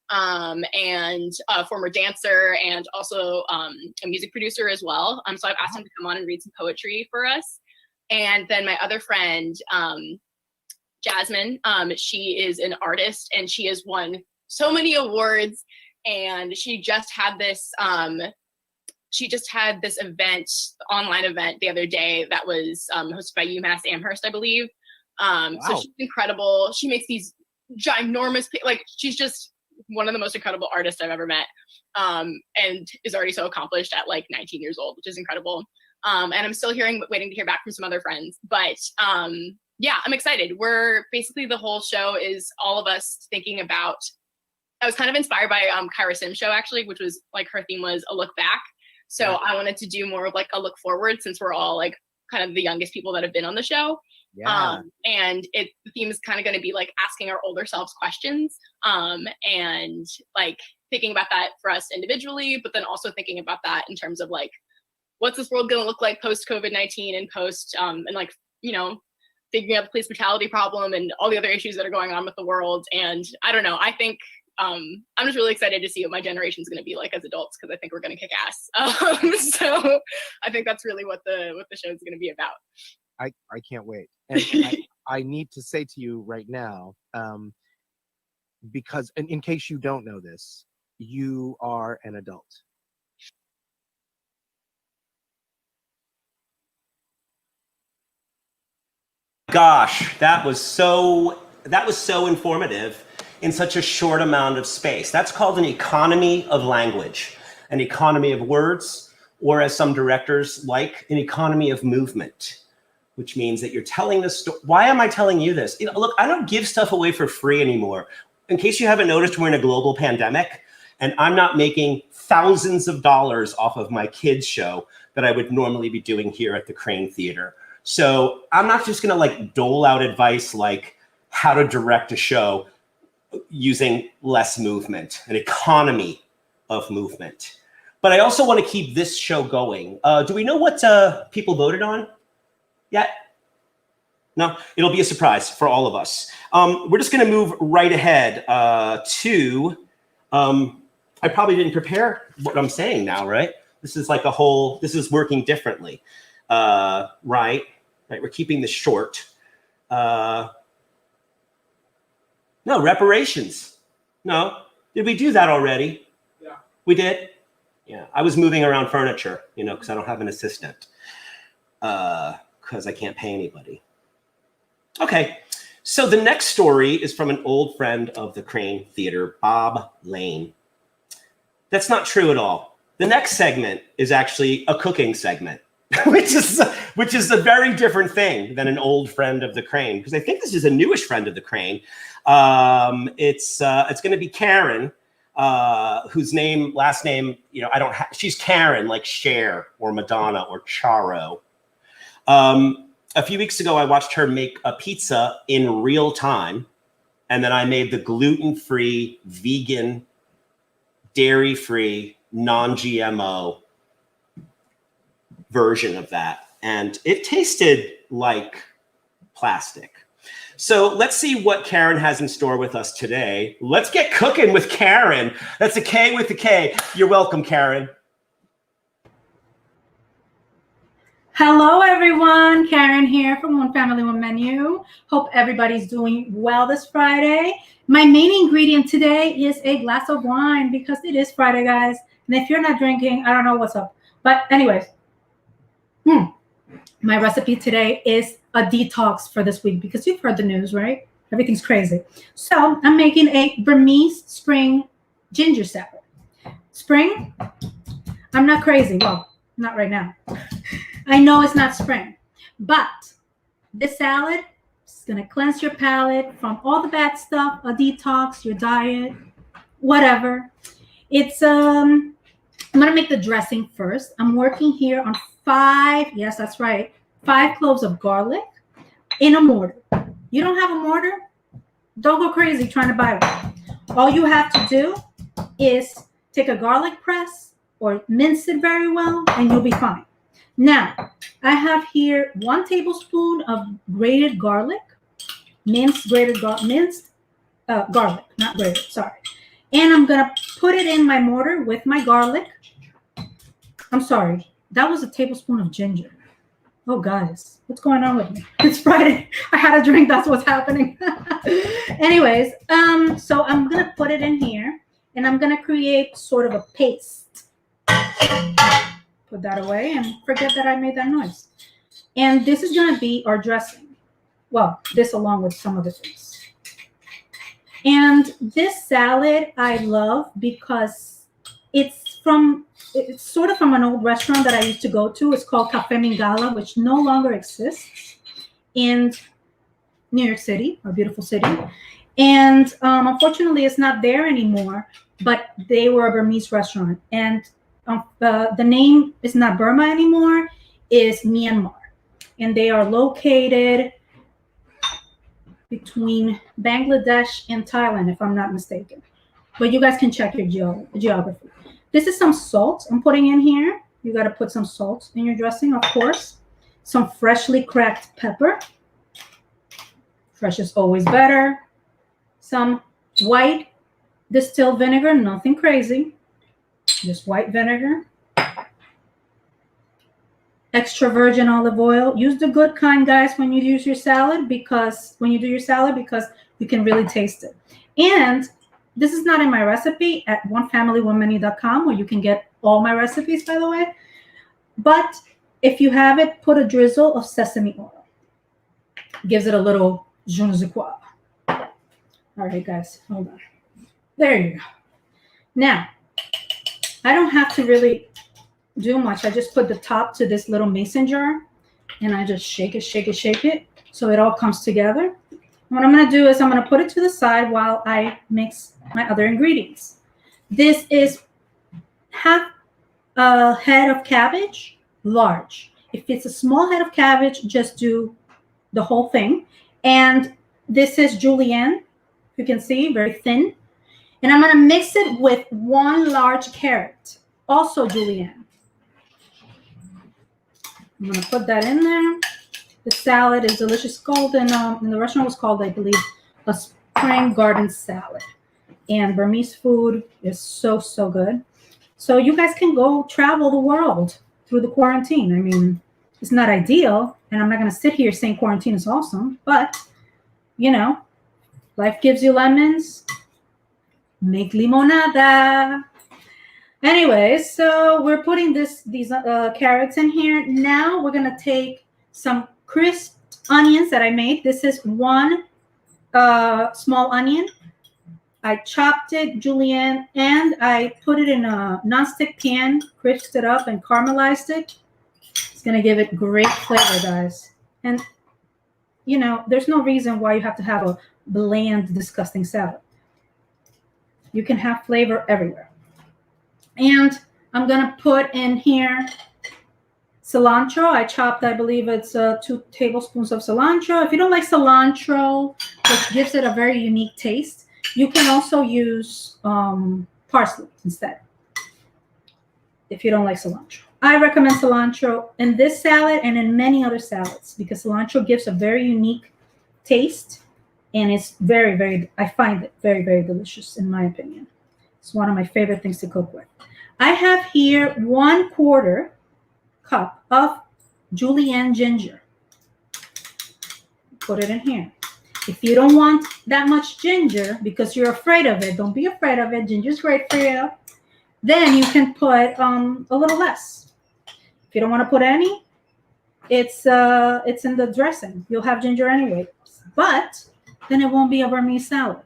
Speaker 17: and a former dancer and also a music producer as well. So I've asked him to come on and read some poetry for us. And then my other friend, Jasmine, she is an artist and she has won so many awards. And she just had this event, online event the other day that was hosted by UMass Amherst, I believe.
Speaker 16: Wow.
Speaker 17: So she's incredible. She makes these ginormous, like she's just one of the most incredible artists I've ever met, and is already so accomplished at like 19 years old, which is incredible. And I'm still waiting to hear back from some other friends. But yeah, I'm excited. We're basically, the whole show is all of us thinking about, I was kind of inspired by Kyra Sim's show actually, which was like, her theme was a look back. So I wanted to do more of like a look forward, since we're all like kind of the youngest people that have been on the show.
Speaker 16: Yeah.
Speaker 17: And the theme is kind of going to be like asking our older selves questions, and like thinking about that for us individually, but then also thinking about that in terms of like, what's this world going to look like post COVID-19 and post, and like, you know, figuring out the police brutality problem and all the other issues that are going on with the world. And I don't know, I think, I'm just really excited to see what my generation is going to be like as adults, because I think we're going to kick ass. So I think that's really what the show is going to be about.
Speaker 16: I can't wait. And I need to say to you right now, because in case you don't know this, you are an adult.
Speaker 1: Gosh, that was so informative in such a short amount of space. That's called an economy of language, an economy of words, or as some directors like, an economy of movement, which means that you're telling the story. Why am I telling you this? You know, look, I don't give stuff away for free anymore. In case you haven't noticed, we're in a global pandemic, and I'm not making thousands of dollars off of my kids' show that I would normally be doing here at the Crane Theater. So I'm not just gonna like dole out advice like how to direct a show using less movement, an economy of movement. But I also want to keep this show going. Do we know what people voted on yet? No, it'll be a surprise for all of us. We're just going to move right ahead to, I probably didn't prepare what I'm saying now, right? This is like this is working differently, right? We're keeping this short. No, reparations. No, did we do that already? Yeah. We did? Yeah, I was moving around furniture, you know, because I don't have an assistant, because I can't pay anybody. Okay, so the next story is from an old friend of the Crane Theater, Bob Lane. That's not true at all. The next segment is actually a cooking segment, which is a very different thing than an old friend of the Crane, because I think this is a newish friend of the Crane. It's going to be Karen, whose last name, you know, she's Karen, like Cher or Madonna or Charo. A few weeks ago, I watched her make a pizza in real time, and then I made the gluten-free, vegan, dairy-free, non-GMO version of that. And it tasted like plastic. So let's see what Karen has in store with us today. Let's get cooking with Karen. That's a K with a K. You're welcome, Karen.
Speaker 11: Hello, everyone. Karen here from One Family, One Menu. Hope everybody's doing well this Friday. My main ingredient today is a glass of wine because it is Friday, guys. And if you're not drinking, I don't know what's up. But anyways, my recipe today is a detox for this week because you've heard the news, right? Everything's crazy. So I'm making a Burmese spring ginger salad. Spring? I'm not crazy. Well, not right now. I know it's not spring, but this salad is going to cleanse your palate from all the bad stuff, a detox, your diet, whatever. It's, I'm going to make the dressing first. I'm working here on 5, yes, that's right, 5 cloves of garlic in a mortar. You don't have a mortar? Don't go crazy trying to buy one. All you have to do is take a garlic press or mince it very well, and you'll be fine. Now, I have here 1 tablespoon of grated garlic, minced garlic, not grated, sorry. And I'm gonna put it in my mortar with my garlic. I'm sorry, that was a tablespoon of ginger. Oh, guys, what's going on with me? It's Friday. I had a drink. That's what's happening. Anyways, so I'm gonna put it in here, and I'm gonna create sort of a paste. Put that away and forget that I made that noise. And this is going to be our dressing. Well, this along with some other things. And this salad I love because it's sort of from an old restaurant that I used to go to. It's called Café Mingala, which no longer exists in New York City, our beautiful city. And unfortunately, it's not there anymore, but they were a Burmese restaurant. And the name is not Burma anymore, is Myanmar. And they are located between Bangladesh and Thailand, if I'm not mistaken. But you guys can check your geography. This is some salt I'm putting in here. You got to put some salt in your dressing, of course. Some freshly cracked pepper. Fresh is always better. Some white distilled vinegar, nothing crazy. Just white vinegar. Extra virgin olive oil. Use the good kind, guys, when you use your salad, because you can really taste it. And this is not in my recipe at onefamilyonemenu.com, where you can get all my recipes, by the way. But if you have it, put a drizzle of sesame oil. Gives it a little je ne sais quoi. All right, guys, hold on. There you go. Now, I don't have to really do much. I just put the top to this little mason jar, and I just shake it, so it all comes together. What I'm going to do is I'm going to put it to the side while I mix my other ingredients. This is half a head of cabbage, large. If it's a small head of cabbage, just do the whole thing. And this is julienne, you can see, very thin. And I'm going to mix it with 1 large carrot, also julienne. I'm going to put that in there. The salad is delicious. Called in the restaurant was called, I believe, a spring garden salad. And Burmese food is so, so good. So you guys can go travel the world through the quarantine. I mean, it's not ideal, and I'm not going to sit here saying quarantine is awesome, but, you know, life gives you lemons. Make limonada. Anyways, so we're putting these carrots in here. Now we're gonna take some crisp onions that I made. This is 1 small onion. I chopped it julienne, and I put it in a nonstick pan, crisped it up, and caramelized it. It's gonna give it great flavor, guys. And you know, there's no reason why you have to have a bland, disgusting salad. You can have flavor everywhere. And I'm going to put in here cilantro. I chopped, I believe it's 2 tablespoons of cilantro. If you don't like cilantro, which gives it a very unique taste, you can also use parsley instead, if you don't like cilantro. I recommend cilantro in this salad and in many other salads because cilantro gives a very unique taste. And it's very, very, I find it very, very delicious, in my opinion. It's one of my favorite things to cook with. I have here 1/4 cup of julienne ginger. Put it in here. If you don't want that much ginger because you're afraid of it, don't be afraid of it. Ginger's great for you. Then you can put a little less. If you don't want to put any, it's in the dressing. You'll have ginger anyway, but then it won't be a Burmese salad.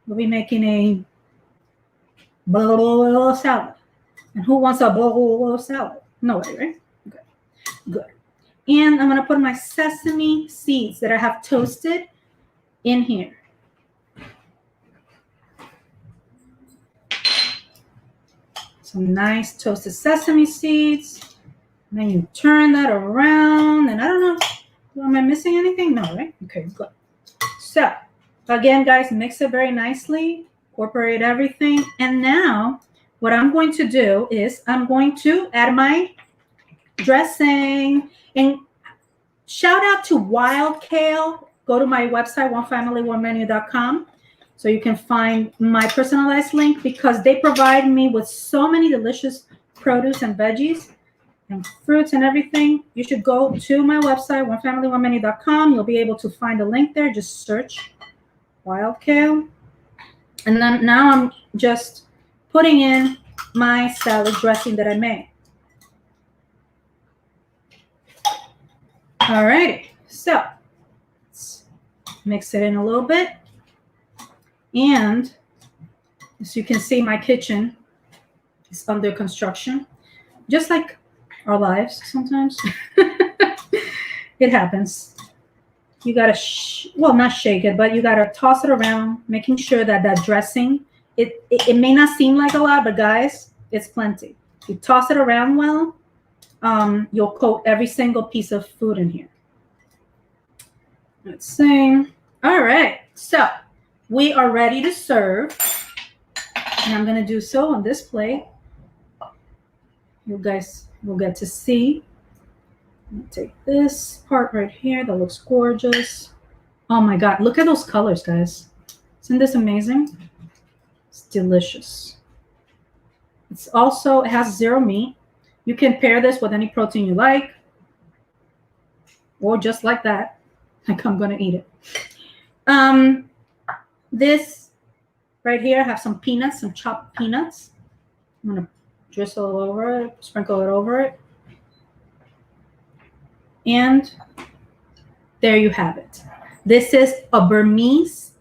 Speaker 11: We'll be making a blah, blah, blah, blah salad. And who wants a blah, blah, blah salad? Nobody, right? Good. Good. And I'm going to put my sesame seeds that I have toasted in here. Some nice toasted sesame seeds. And then you turn that around. And I don't know, am I missing anything? No, right? Okay, good. So, again, guys, mix it very nicely. Incorporate everything. And now, what I'm going to do is I'm going to add my dressing. And shout out to Wild Kale. Go to my website, onefamilyonemenu.com, so you can find my personalized link, because they provide me with so many delicious produce and veggies and fruits and everything. You should go to my website, onefamilyonemenu.com. You'll be able to find a link there. Just search Wild Kale. And then now I'm just putting in my salad dressing that I made. All righty, so let's mix it in a little bit. And as you can see, my kitchen is under construction, just like our lives sometimes. It happens. You gotta, well, not shake it, but you gotta toss it around, making sure that that dressing, it may not seem like a lot, but guys, it's plenty. You toss it around well, you'll coat every single piece of food in here. Let's see. All right, so we are ready to serve. And I'm gonna do so on this plate. You guys will get to see. Take this part right here that looks gorgeous. Oh my God, look at those colors, guys. Isn't this amazing? It's delicious. It's also, it has zero meat. You can pair this with any protein you like, or just like that, like I'm gonna eat it. This right here, I have some peanuts, some chopped peanuts. I'm gonna drizzle over it, sprinkle it over it. And there you have it. This is a Burmese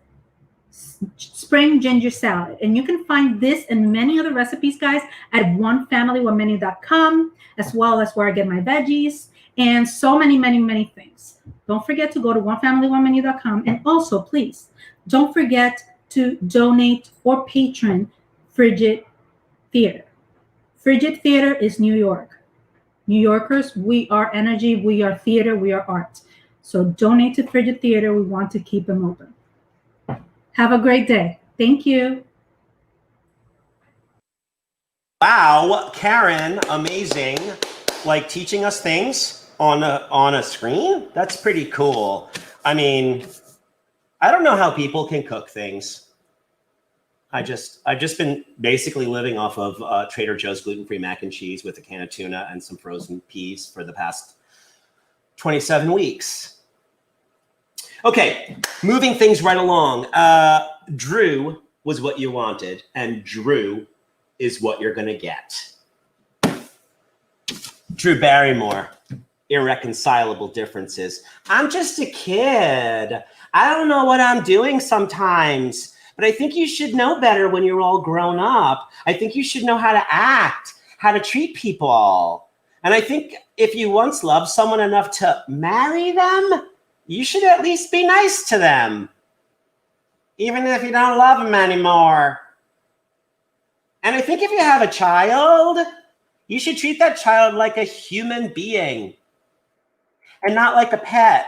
Speaker 11: spring ginger salad. And you can find this and many other recipes, guys, at onefamilyonemenu.com, as well as where I get my veggies and so many, many, many things. Don't forget to go to onefamilyonemenu.com. And also, please, don't forget to donate or patron Frigid Theater. Frigid Theater is New York. New Yorkers, we are energy, we are theater, we are art. So donate to Frigid Theater. We want to keep them open. Have a great day. Thank you.
Speaker 1: Wow, Karen, amazing. Like teaching us things on a screen? That's pretty cool. I mean, I don't know how people can cook things. I've just been basically living off of Trader Joe's gluten-free mac and cheese with a can of tuna and some frozen peas for the past 27 weeks. Okay, moving things right along. Drew was what you wanted, and Drew is what you're gonna get. Drew Barrymore, irreconcilable differences. I'm just a kid. I don't know what I'm doing sometimes. But I think you should know better when you're all grown up. I think you should know how to act, how to treat people. And I think if you once loved someone enough to marry them, you should at least be nice to them, even if you don't love them anymore. And I think if you have a child, you should treat that child like a human being and not like a pet.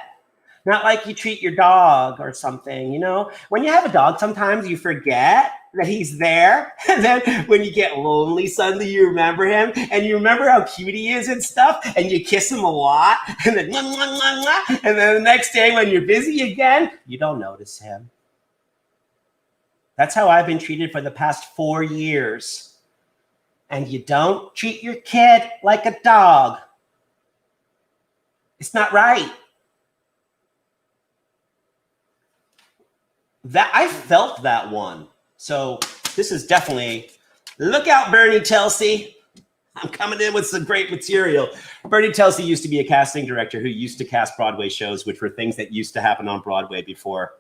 Speaker 1: Not like you treat your dog or something, you know? When you have a dog, sometimes you forget that he's there. And then when you get lonely, suddenly you remember him. And you remember how cute he is and stuff. And you kiss him a lot. And then, mwah, mwah, mwah, mwah. And then the next day when you're busy again, you don't notice him. That's how I've been treated for the past 4 years. And you don't treat your kid like a dog. It's not right. That I felt that one. So this is definitely, look out, Bernie Telsey. I'm coming in with some great material. Bernie Telsey used to be a casting director who used to cast Broadway shows, which were things that used to happen on Broadway before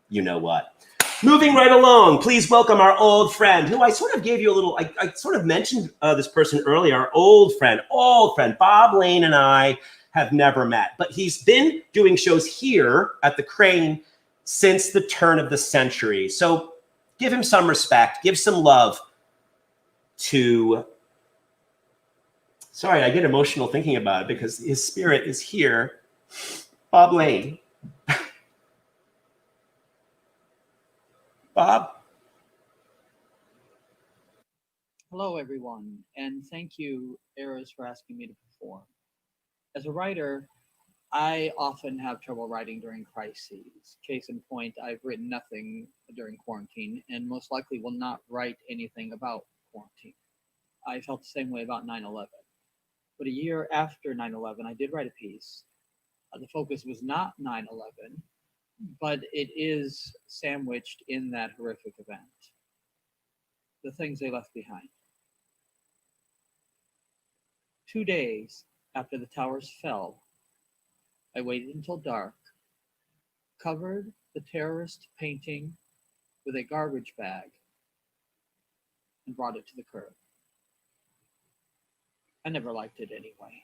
Speaker 1: you know what. Moving right along, please welcome our old friend, who I sort of gave you a little, I sort of mentioned this person earlier, our old friend, Bob Lane and I have never met, but he's been doing shows here at the Crane since the turn of the century. So give him some respect, give some love to, sorry, I get emotional thinking about it because his spirit is here, Bob Lane. Bob?
Speaker 18: Hello, everyone, and thank you, Eras, for asking me to perform. As a writer, I often have trouble writing during crises. Case in point, I've written nothing during quarantine and most likely will not write anything about quarantine. I felt the same way about 9/11. But a year after 9/11, I did write a piece. The focus was not 9/11, but it is sandwiched in that horrific event. The things they left behind. 2 days after the towers fell, I waited until dark, covered the terrorist painting with a garbage bag, and brought it to the curb. I never liked it anyway.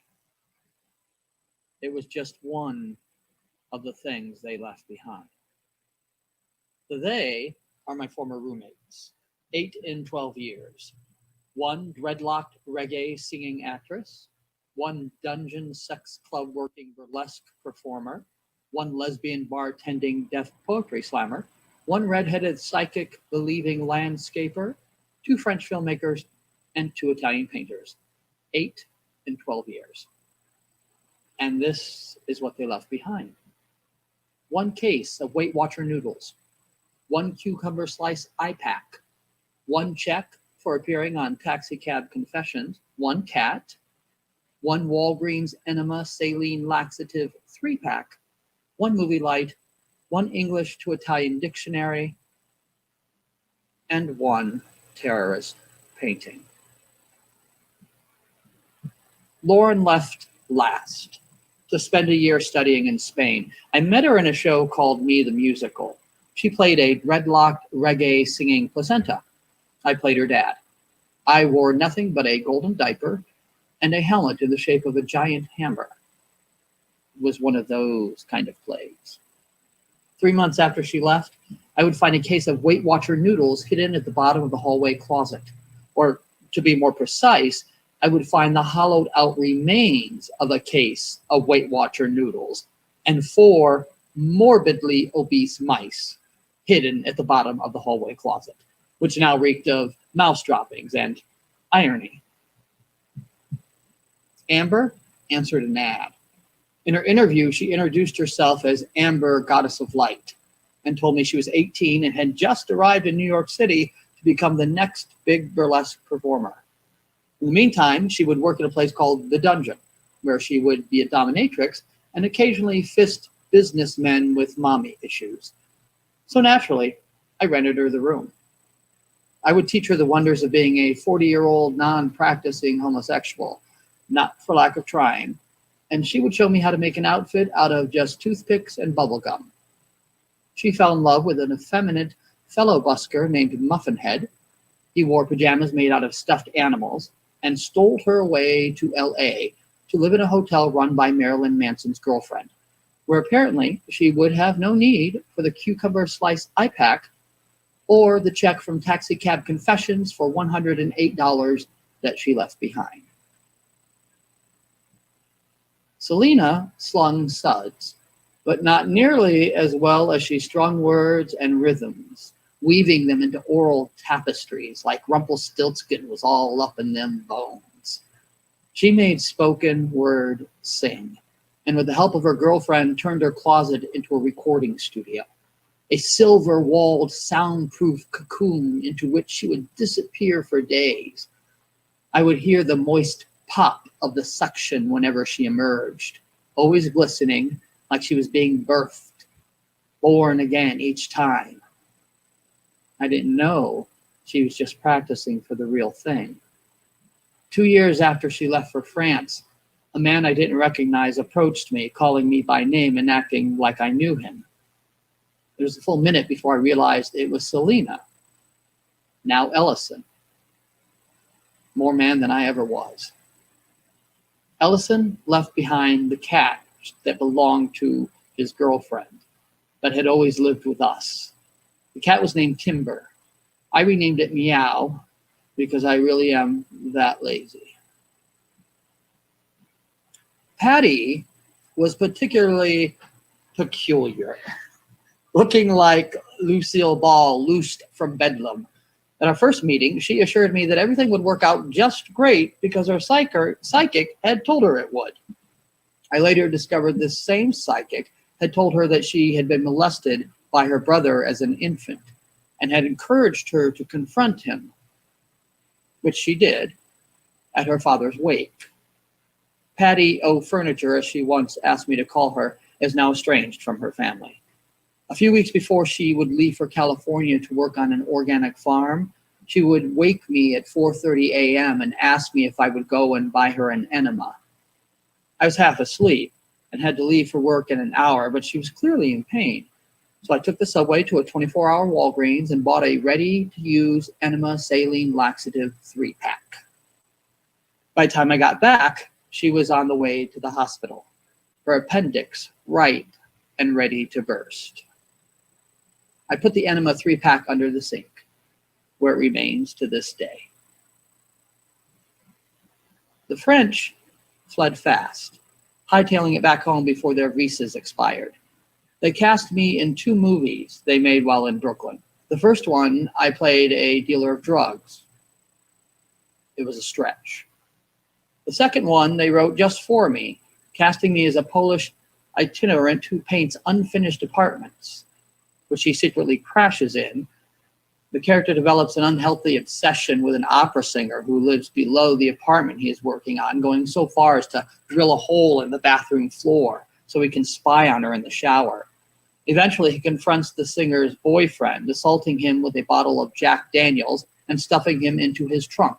Speaker 18: It was just one of the things they left behind. The they are my former roommates, 8 and 12 years. One dreadlocked reggae singing actress, one dungeon sex club working burlesque performer, one lesbian bartending deaf poetry slammer, one redheaded psychic believing landscaper, 2 French filmmakers, and 2 Italian painters, 8 and 12 years. And this is what they left behind. 1 case of Weight Watcher noodles, 1 cucumber slice eye pack, 1 check for appearing on Taxi Cab Confessions, 1 cat, 1 Walgreens enema saline laxative 3-pack, 1 movie light, 1 English to Italian dictionary, and 1 terrorist painting. Lauren left last to spend a year studying in Spain. I met her in a show called Me the Musical. She played a dreadlocked reggae singing placenta. I played her dad. I wore nothing but a golden diaper and a helmet in the shape of a giant hammer. It was one of those kind of plays. 3 months after she left, I would find a case of Weight Watcher noodles hidden at the bottom of the hallway closet. Or to be more precise, I would find the hollowed out remains of a case of Weight Watcher noodles and 4 morbidly obese mice hidden at the bottom of the hallway closet, which now reeked of mouse droppings and irony. Amber answered an ad. In her interview, she introduced herself as Amber, Goddess of Light, and told me she was 18 and had just arrived in New York City to become the next big burlesque performer. In the meantime, she would work at a place called The Dungeon, where she would be a dominatrix and occasionally fist businessmen with mommy issues. So naturally, I rented her the room. I would teach her the wonders of being a 40-year-old non-practicing homosexual, not for lack of trying, and she would show me how to make an outfit out of just toothpicks and bubble gum. She fell in love with an effeminate fellow busker named Muffinhead. He wore pajamas made out of stuffed animals and stole her away to LA to live in a hotel run by Marilyn Manson's girlfriend, where apparently she would have no need for the cucumber slice eye pack or the check from Taxi Cab Confessions for $108 that she left behind. Selena slung suds, but not nearly as well as she strung words and rhythms, weaving them into oral tapestries like Rumpelstiltskin was all up in them bones. She made spoken word sing, and with the help of her girlfriend, turned her closet into a recording studio, a silver-walled, soundproof cocoon into which she would disappear for days. I would hear the moist pop of the suction whenever she emerged, always glistening like she was being birthed, born again each time. I didn't know she was just practicing for the real thing. 2 years after she left for France, a man I didn't recognize approached me, calling me by name and acting like I knew him. It was a full minute before I realized it was Selena, now Ellison. More man than I ever was. Ellison left behind the cat that belonged to his girlfriend, but had always lived with us. The cat was named Timber. I renamed it Meow because I really am that lazy. Patty was particularly peculiar, looking like Lucille Ball loosed from Bedlam. At our first meeting, she assured me that everything would work out just great because her psychic had told her it would. I later discovered this same psychic had told her that she had been molested by her brother as an infant and had encouraged her to confront him, which she did at her father's wake. Patty O'Furniture, as she once asked me to call her, is now estranged from her family. A few weeks before she would leave for California to work on an organic farm, she would wake me at 4:30 a.m. and ask me if I would go and buy her an enema. I was half asleep and had to leave for work in an hour, but she was clearly in pain. So I took the subway to a 24-hour Walgreens and bought a ready-to-use enema saline laxative 3-pack. By the time I got back, she was on the way to the hospital, her appendix right and ready to burst. I put the enema 3-pack under the sink, where it remains to this day. The French fled fast, hightailing it back home before their visas expired. They cast me in 2 movies they made while in Brooklyn. The first one, I played a dealer of drugs. It was a stretch. The second one they wrote just for me, casting me as a Polish itinerant who paints unfinished apartments, which he secretly crashes in. The character develops an unhealthy obsession with an opera singer who lives below the apartment he is working on, going so far as to drill a hole in the bathroom floor so he can spy on her in the shower. Eventually, he confronts the singer's boyfriend, assaulting him with a bottle of Jack Daniels and stuffing him into his trunk.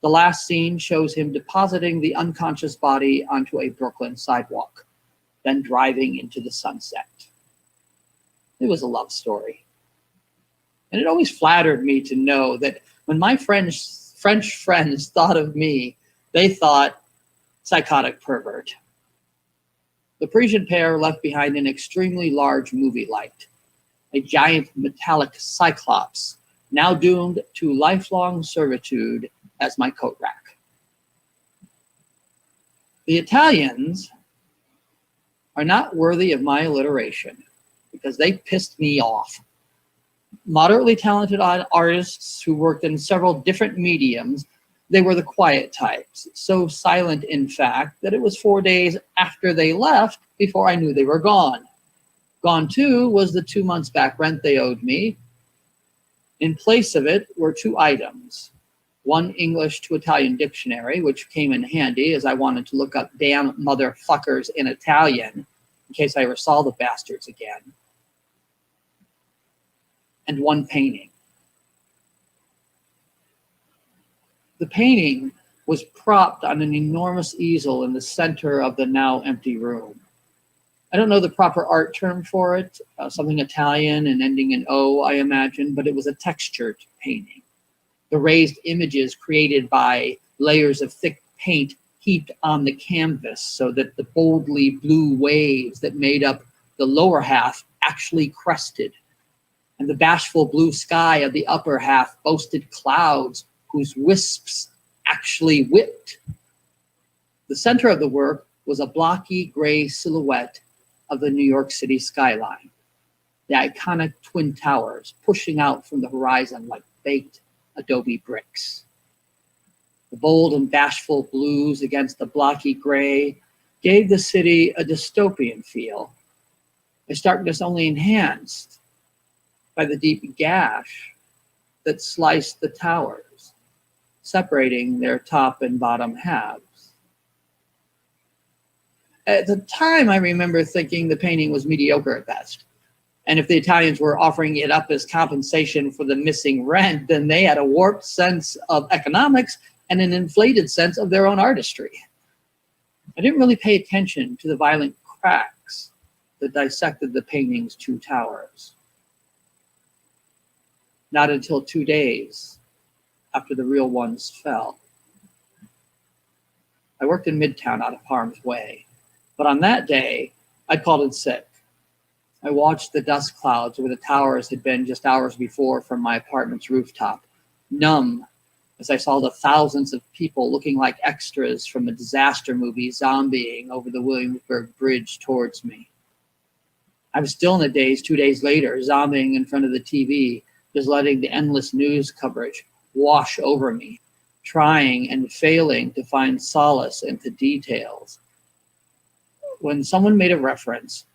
Speaker 18: The last scene shows him depositing the unconscious body onto a Brooklyn sidewalk, then driving into the sunset. It was a love story. And it always flattered me to know that when my French friends thought of me, they thought psychotic pervert. The Parisian pair left behind an extremely large movie light, a giant metallic cyclops, now doomed to lifelong servitude as my coat rack. The Italians are not worthy of my alliteration because they pissed me off. Moderately talented artists who worked in several different mediums, they were the quiet types, so silent, in fact, that it was 4 days after they left before I knew they were gone. Gone, too, was the 2 months back rent they owed me. In place of it were 2 items. One English to Italian dictionary, which came in handy as I wanted to look up damn motherfuckers in Italian in case I ever saw the bastards again. And 1 painting. The painting was propped on an enormous easel in the center of the now empty room. I don't know the proper art term for it, something Italian and ending in O, I imagine, but it was a textured painting. The raised images created by layers of thick paint heaped on the canvas so that the boldly blue waves that made up the lower half actually crested, and the bashful blue sky of the upper half boasted clouds whose wisps actually whipped. The center of the work was a blocky gray silhouette of the New York City skyline, the iconic Twin Towers pushing out from the horizon like baked adobe bricks. The bold and bashful blues against the blocky gray gave the city a dystopian feel, a starkness only enhanced by the deep gash that sliced the towers, separating their top and bottom halves. At the time, I remember thinking the painting was mediocre at best. And if the Italians were offering it up as compensation for the missing rent, then they had a warped sense of economics and an inflated sense of their own artistry. I didn't really pay attention to the violent cracks that dissected the painting's two towers. Not until 2 days after the real ones fell. I worked in Midtown out of harm's way, but on that day, I'd called in sick. I watched the dust clouds where the towers had been just hours before from my apartment's rooftop, numb as I saw the thousands of people looking like extras from a disaster movie zombieing over the Williamsburg Bridge towards me. I was still in the daze 2 days later, zombieing in front of the TV, just letting the endless news coverage wash over me, trying and failing to find solace in the details. When someone made a reference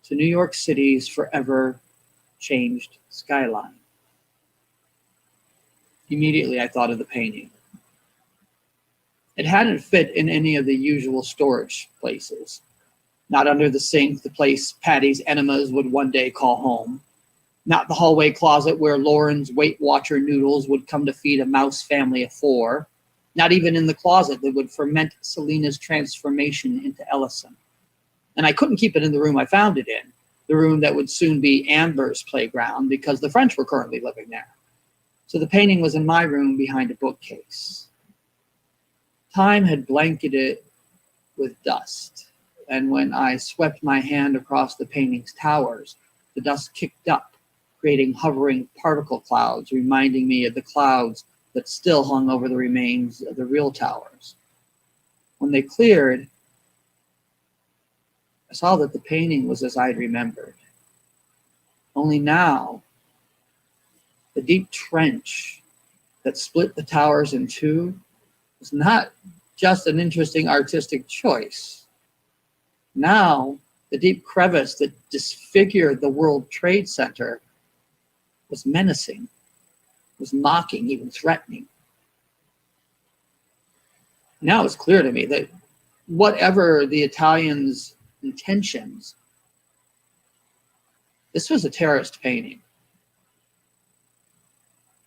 Speaker 18: to New York City's forever changed skyline, immediately I thought of the painting. It hadn't fit in any of the usual storage places. Not under the sink, the place Patty's enemas would one day call home. Not the hallway closet where Lauren's Weight Watcher noodles would come to feed a mouse family of 4. Not even in the closet that would ferment Selena's transformation into Ellison. And I couldn't keep it in the room I found it in, the room that would soon be Amber's playground because the French were currently living there. So the painting was in my room behind a bookcase. Time had blanketed it with dust, and when I swept my hand across the painting's towers, the dust kicked up, creating hovering particle clouds, reminding me of the clouds that still hung over the remains of the real towers. When they cleared, I saw that the painting was as I'd remembered. Only now, the deep trench that split the towers in two was not just an interesting artistic choice. Now, the deep crevice that disfigured the World Trade Center was menacing, was mocking, even threatening. Now it's clear to me that whatever the Italians' intentions, this was a terrorist painting.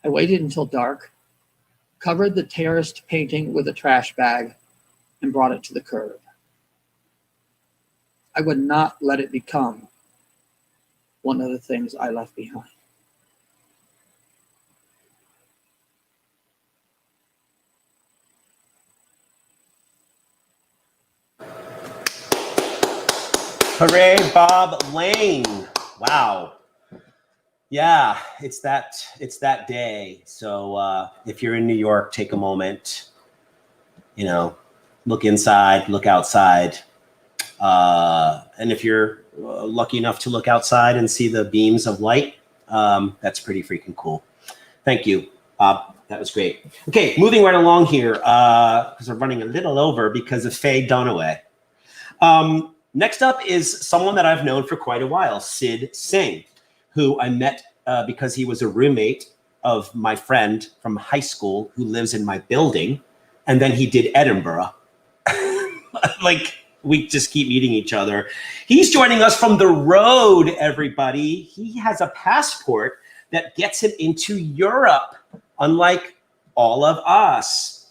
Speaker 18: I waited until dark, covered the terrorist painting with a trash bag, and brought it to the curb. I would not let it become one of the things I left behind.
Speaker 1: Hooray, Bob Lane. Wow. Yeah, it's that day. So if you're in New York, take a moment, look inside, look outside. And if you're lucky enough to look outside and see the beams of light, that's pretty freaking cool. Thank you, Bob. That was great. Okay, moving right along here, because we're running a little over because of Faye Dunaway. Next up is someone that I've known for quite a while, Sid Singh, who I met because he was a roommate of my friend from high school who lives in my building. And then he did Edinburgh. Like, we just keep meeting each other. He's joining us from the road, everybody. He has a passport that gets him into Europe, unlike all of us.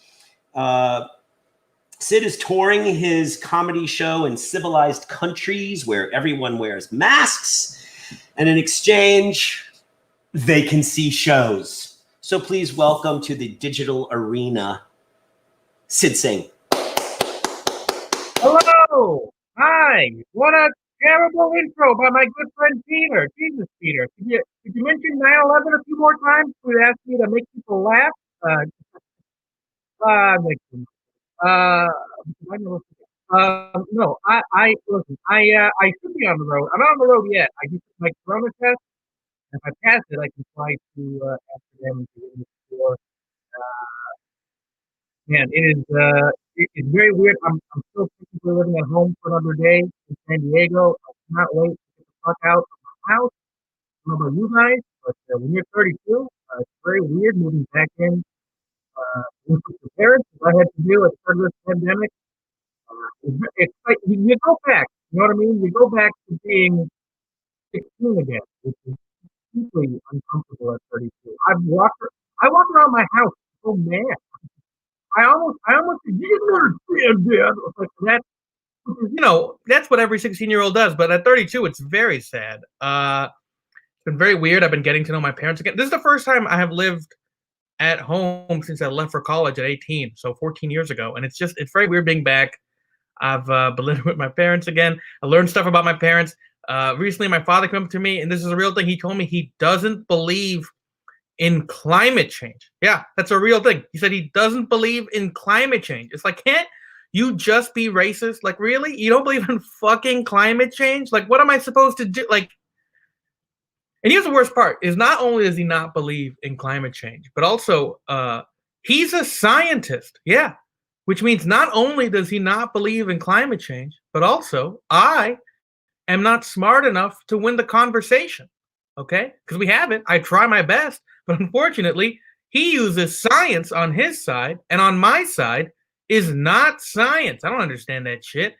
Speaker 1: Sid is touring his comedy show in civilized countries where everyone wears masks, and in exchange, they can see shows. So please welcome to the digital arena, Sid Singh.
Speaker 19: Hello. Hi. What a terrible intro by my good friend Peter. Jesus, Peter. Could you mention 9/11 a few more times? Would ask me to make people laugh. No, I listen. I should be on the road. I'm not on the road yet. I just took my corona test. If I pass it, I can fly to Amsterdam and get in the store. Man, it's very weird. I'm still technically living at home for another day in San Diego. I cannot wait to get the fuck out of my house. I don't know about you guys, but when you're 32, it's very weird moving back in with your parents, as I had to do at the start of this pandemic. It's like you go back. You know what I mean? You go back to being 16 again, which is deeply uncomfortable at 32. I walk around my house so mad. I almost you didn't understand, Dad. Like that.
Speaker 20: You know, that's what every 16-year-old does. But at 32, it's very sad. It's been very weird. I've been getting to know my parents again. This is the first time I have lived at home since I left for college at 18, so 14 years ago. And it's very weird being back. I've been living with my parents again. I learned stuff about my parents. Recently, my father came up to me, and this is a real thing. He told me he doesn't believe in climate change. Yeah, that's a real thing. He said he doesn't believe in climate change. It's like, can't you just be racist? Like, really? You don't believe in fucking climate change? Like, what am I supposed to do? Like, and here's the worst part, is not only does he not believe in climate change, but also he's a scientist. Yeah, which means not only does he not believe in climate change, but also I am not smart enough to win the conversation. Okay? Because we haven't. I try my best, but unfortunately, he uses science on his side, and on my side is not science. I don't understand that shit.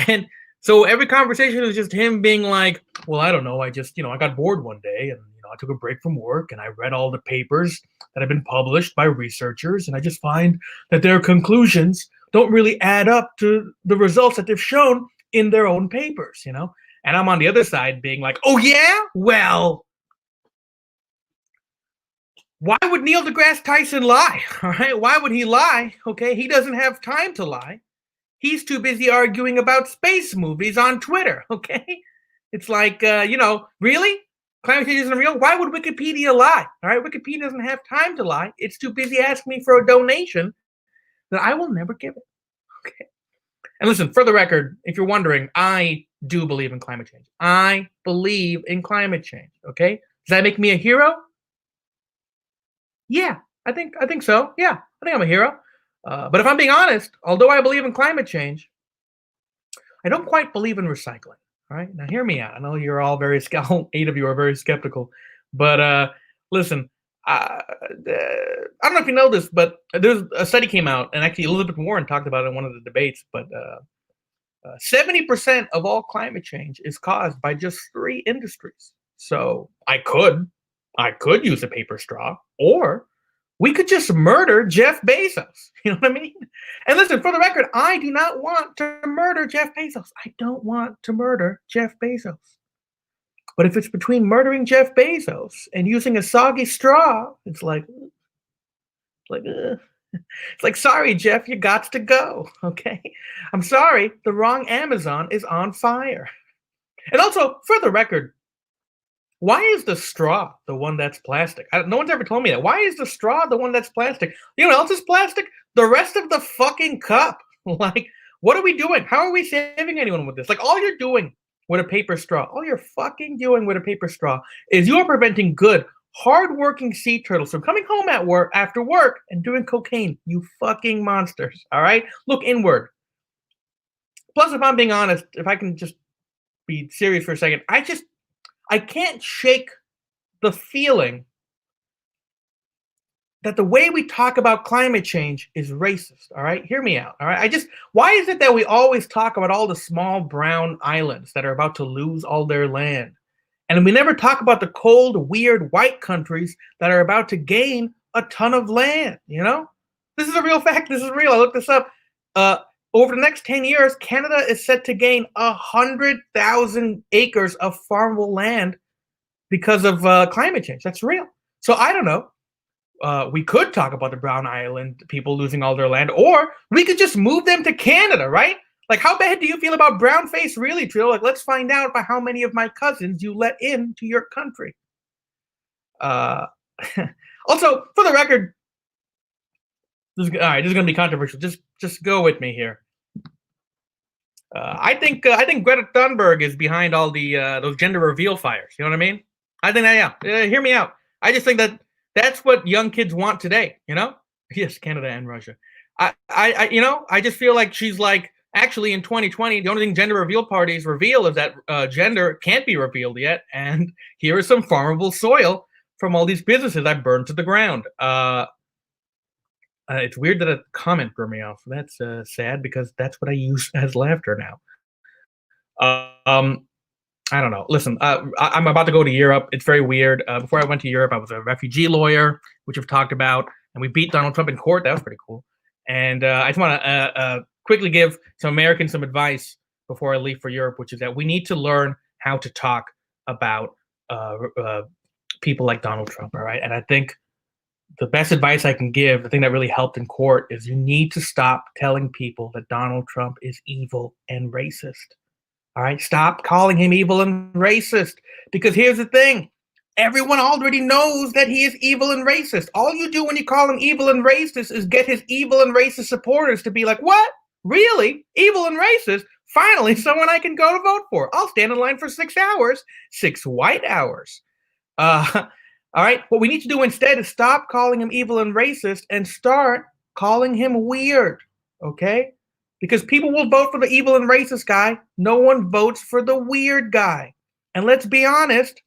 Speaker 20: And so every conversation is just him being like, well, I don't know. I just, I got bored one day and, I took a break from work and I read all the papers that have been published by researchers. And I just find that their conclusions don't really add up to the results that they've shown in their own papers, And I'm on the other side being like, oh, yeah? Well, why would Neil deGrasse Tyson lie? All right. Why would he lie? Okay. He doesn't have time to lie. He's too busy arguing about space movies on Twitter. Okay. It's like, really? Climate change isn't real? Why would Wikipedia lie? All right. Wikipedia doesn't have time to lie. It's too busy asking me for a donation that I will never give it. Okay. And listen, for the record, if you're wondering, I do believe in climate change. I believe in climate change. Okay. Does that make me a hero? Yeah, I think so. Yeah, I think I'm a hero. But if I'm being honest, although I believe in climate change, I don't quite believe in recycling. All right, now hear me out. I know you're all all 8 of you are very skeptical, but listen, I don't know if you know this, but there's a study came out, and actually Elizabeth Warren talked about it in one of the debates. But 70% of all climate change is caused by just 3 industries. So I could use a paper straw, or we could just murder Jeff Bezos. You know what I mean? And listen, for the record, I do not want to murder Jeff Bezos. I don't want to murder Jeff Bezos. But if it's between murdering Jeff Bezos and using a soggy straw, it's like, sorry, Jeff, you got to go. Okay? I'm sorry, the wrong Amazon is on fire. And also, for the record, why is the straw the one that's plastic? No one's ever told me that. Why is the straw the one that's plastic? You know what else is plastic? The rest of the fucking cup. Like, what are we doing? How are we saving anyone with this? Like, all you're doing with a paper straw, all you're fucking doing with a paper straw is you're preventing good, hardworking sea turtles from coming home after work and doing cocaine. You fucking monsters. All right? Look inward. Plus, if I'm being honest, if I can just be serious for a second, I can't shake the feeling that the way we talk about climate change is racist. All right, hear me out. All right, why is it that we always talk about all the small brown islands that are about to lose all their land, and we never talk about the cold, weird white countries that are about to gain a ton of land? This is a real fact. This is real. I looked this up. Over the next 10 years, Canada is set to gain 100,000 acres of farmable land because of climate change. That's real. So I don't know. We could talk about the Brown Island people losing all their land, or we could just move them to Canada, right? Like, how bad do you feel about brown face really, Trill? Like, let's find out by how many of my cousins you let into your country. Also, for the record, this is going to be controversial. Just go with me here. I think Greta Thunberg is behind all the those gender reveal fires. You know what I mean? I think that, yeah. Hear me out. I just think that's what young kids want today. Yes, Canada and Russia. I just feel like she's like, actually in 2020, the only thing gender reveal parties reveal is that gender can't be revealed yet, and here is some farmable soil from all these businesses I burned to the ground. It's weird that a comment threw me off. That's sad because that's what I use as laughter now. I don't know. Listen, I'm about to go to Europe. It's very weird. Before I went to Europe, I was a refugee lawyer, which we've talked about, and we beat Donald Trump in court. That was pretty cool. And I just want to quickly give some Americans some advice before I leave for Europe, which is that we need to learn how to talk about people like Donald Trump, all right? And I think the best advice I can give, the thing that really helped in court, is you need to stop telling people that Donald Trump is evil and racist. All right, stop calling him evil and racist, because here's the thing. Everyone already knows that he is evil and racist. All you do when you call him evil and racist is get his evil and racist supporters to be like, what? Really? Evil and racist? Finally, someone I can go to vote for. I'll stand in line for 6 hours, 6 white hours. All right, what we need to do instead is stop calling him evil and racist and start calling him weird, okay? Because people will vote for the evil and racist guy. No one votes for the weird guy. And let's be honest,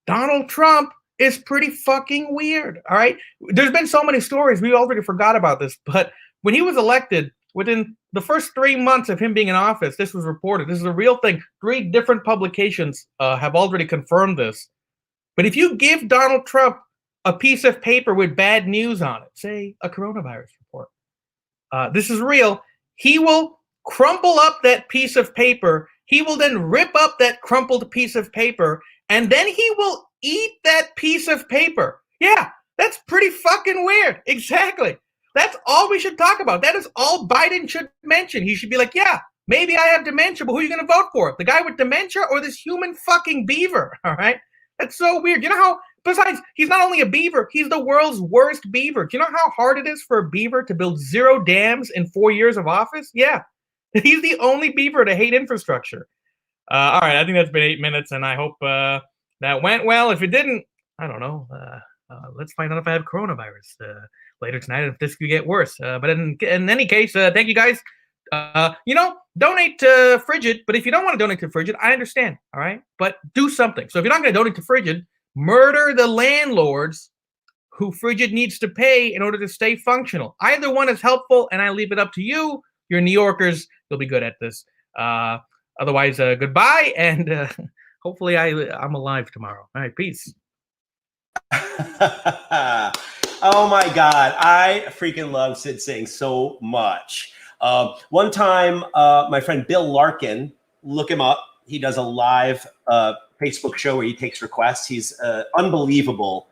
Speaker 20: Donald Trump is pretty fucking weird, all right? There's been so many stories. We already forgot about this. But when he was elected, within the first 3 months of him being in office, this was reported. This is a real thing. 3 different publications have already confirmed this. But if you give Donald Trump a piece of paper with bad news on it, say a coronavirus report, this is real, he will crumple up that piece of paper. He will then rip up that crumpled piece of paper, and then he will eat that piece of paper. Yeah, that's pretty fucking weird. Exactly. That's all we should talk about. That is all Biden should mention. He should be like, yeah, maybe I have dementia, but who are you going to vote for? The guy with dementia or this human fucking beaver? All right? That's so weird. You know how, besides, he's not only a beaver, he's the world's worst beaver. Do you know how hard it is for a beaver to build 0 dams in 4 years of office? Yeah. He's the only beaver to hate infrastructure. All right, I think that's been 8 minutes, and I hope that went well. If it didn't, I don't know. Let's find out if I have coronavirus later tonight, if this could get worse. But in any case, thank you guys. Donate to Frigid, but if you don't want to donate to Frigid, I understand, all right? But do something. So if you're not going to donate to Frigid, murder the landlords who Frigid needs to pay in order to stay functional. Either one is helpful, and I leave it up to you. You're New Yorkers. You'll be good at this. Otherwise, goodbye, and hopefully I'm alive tomorrow. All right, peace.
Speaker 1: Oh, my God. I freaking love Sid Singh so much. One time, my friend Bill Larkin, look him up. He does a live Facebook show where he takes requests. He's an unbelievable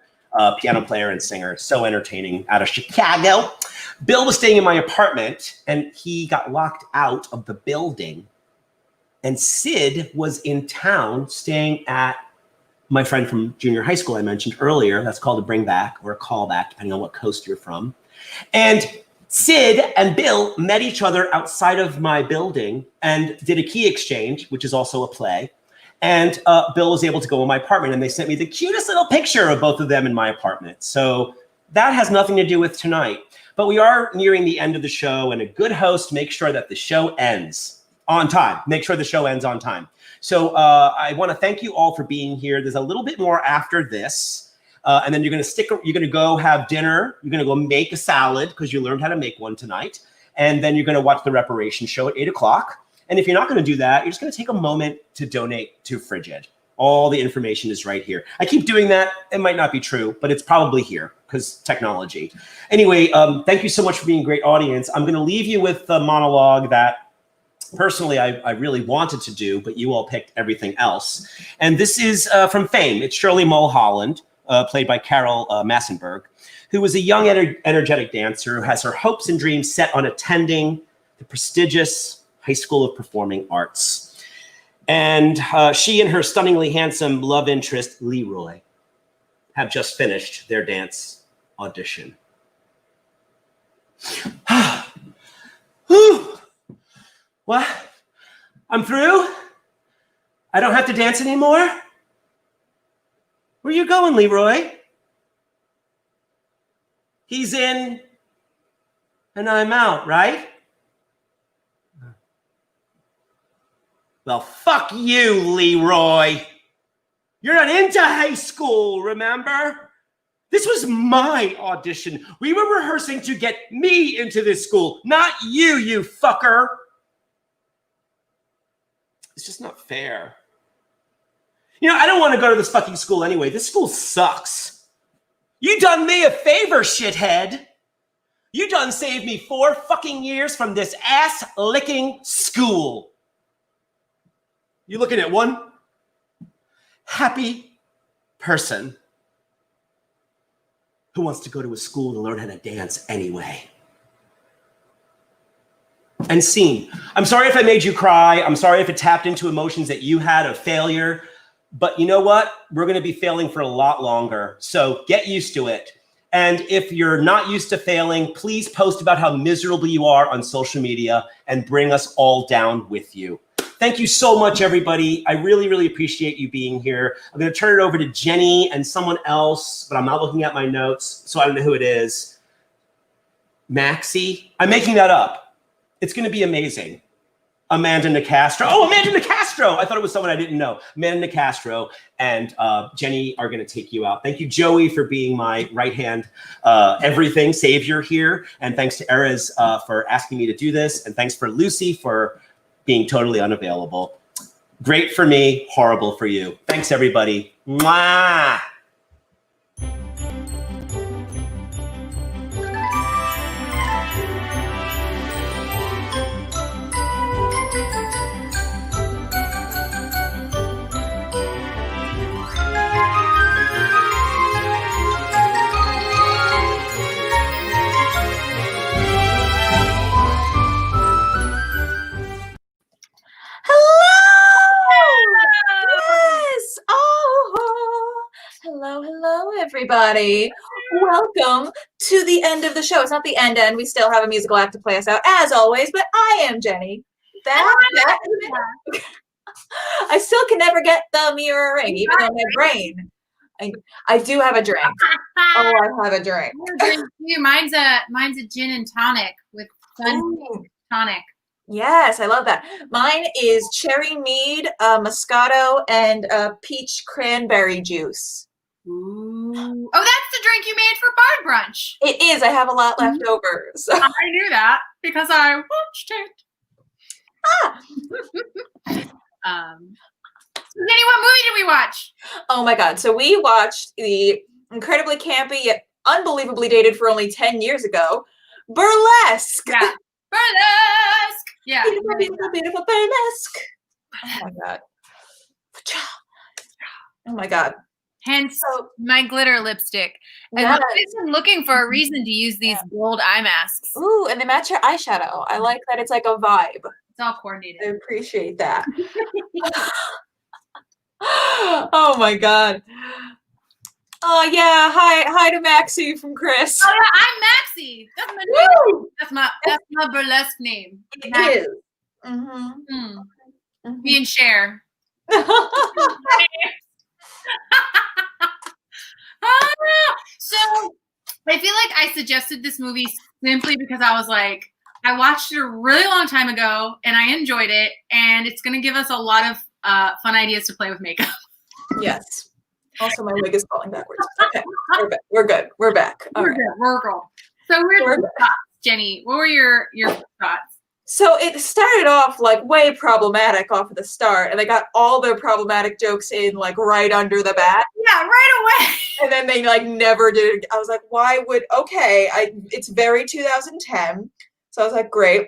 Speaker 1: piano player and singer, so entertaining, out of Chicago. Bill was staying in my apartment, and he got locked out of the building. And Sid was in town staying at my friend from junior high school I mentioned earlier. That's called a bring back or a callback, depending on what coast you're from. And Sid and Bill met each other outside of my building and did a key exchange, which is also a play. And Bill was able to go in my apartment, and they sent me the cutest little picture of both of them in my apartment. So that has nothing to do with tonight. But we are nearing the end of the show, and a good host makes sure that the show ends on time. Make sure the show ends on time. So I want to thank you all for being here. There's a little bit more after this. And then you're going to go have dinner. You're going to go make a salad because you learned how to make one tonight. And then you're going to watch the Reparations Show at 8 o'clock. And if you're not going to do that, you're just going to take a moment to donate to Frigid. All the information is right here. I keep doing that. It might not be true, but it's probably here because technology. Anyway, thank you so much for being a great audience. I'm going to leave you with the monologue that personally I really wanted to do, but you all picked everything else. And this is from Fame. It's Shirley Mulholland, played by Carol Massenberg, who was a young, energetic dancer who has her hopes and dreams set on attending the prestigious High School of Performing Arts. And she and her stunningly handsome love interest, Leroy, have just finished their dance audition. What? I'm through? I don't have to dance anymore? Where you going, Leroy? He's in and I'm out, right? Well, fuck you, Leroy. You're not into high school, remember? This was my audition. We were rehearsing to get me into this school, not you, you fucker. It's just not fair. You know, I don't want to go to this fucking school anyway. This school sucks. You done me a favor, shithead. You done saved me 4 fucking years from this ass-licking school. You looking at one happy person who wants to go to a school to learn how to dance anyway. And scene. I'm sorry if I made you cry. I'm sorry if it tapped into emotions that you had of failure. But you know what? We're going to be failing for a lot longer. So get used to it. And if you're not used to failing, please post about how miserable you are on social media and bring us all down with you. Thank you so much, everybody. I really, really appreciate you being here. I'm going to turn it over to Jenny and someone else, but I'm not looking at my notes, so I don't know who it is. Maxie? I'm making that up. It's going to be amazing. Amanda Nicastro. Oh, Amanda Nicastro. I thought it was someone I didn't know. Amanda Nicastro and Jenny are going to take you out. Thank you, Joey, for being my right-hand everything savior here. And thanks to Erez for asking me to do this. And thanks for Lucy for being totally unavailable. Great for me, horrible for you. Thanks, everybody. Mwah!
Speaker 21: Yes! Oh, hello, everybody. Welcome to the end of the show. It's not the end. We still have a musical act to play us out, as always, but I am Jenny. I still can never get the mirroring, even though my brain. I do have a drink. Oh, I have a drink.
Speaker 22: Mine's a gin and tonic with tonic.
Speaker 21: Yes, I love that. Mine is cherry mead, Moscato, and peach cranberry juice.
Speaker 22: Ooh. Oh, that's the drink you made for bar brunch.
Speaker 21: It is. I have a lot left over. So.
Speaker 22: I knew that because I watched it. Jenny, what movie did we watch?
Speaker 21: Oh my God. So we watched the incredibly campy yet unbelievably dated for only 10 years ago, Burlesque.
Speaker 22: Yeah. Burlesque. Yeah.
Speaker 21: Beautiful, beautiful, beautiful burlesque. Oh my God. Oh my God.
Speaker 22: Hence my glitter lipstick. And
Speaker 21: Yes.
Speaker 22: I've been looking for a reason to use these gold eye masks.
Speaker 21: Ooh, and they match your eyeshadow. I like that it's like a vibe.
Speaker 22: It's all coordinated.
Speaker 21: I appreciate that. Oh my God. Oh yeah, hi to Maxie from Chris.
Speaker 22: Oh yeah, I'm Maxie. That's my name. That's my burlesque name.
Speaker 21: It is. Mm-hmm.
Speaker 22: Me and Cher. So I feel like I suggested this movie simply because I was like, I watched it a really long time ago and I enjoyed it, and it's going to give us a lot of fun ideas to play with makeup.
Speaker 21: Yes. Also, my wig is falling backwards. Okay, we're good. We're back. All
Speaker 22: We're
Speaker 21: right.
Speaker 22: good. We're cool. So we're thoughts, Jenny. What were your thoughts?
Speaker 21: So it started off like way problematic off of the start, and they got all their problematic jokes in like right under the bat.
Speaker 22: Yeah, right away.
Speaker 21: And then they like never did it. I was like, why would, it's very 2010. So I was like, great.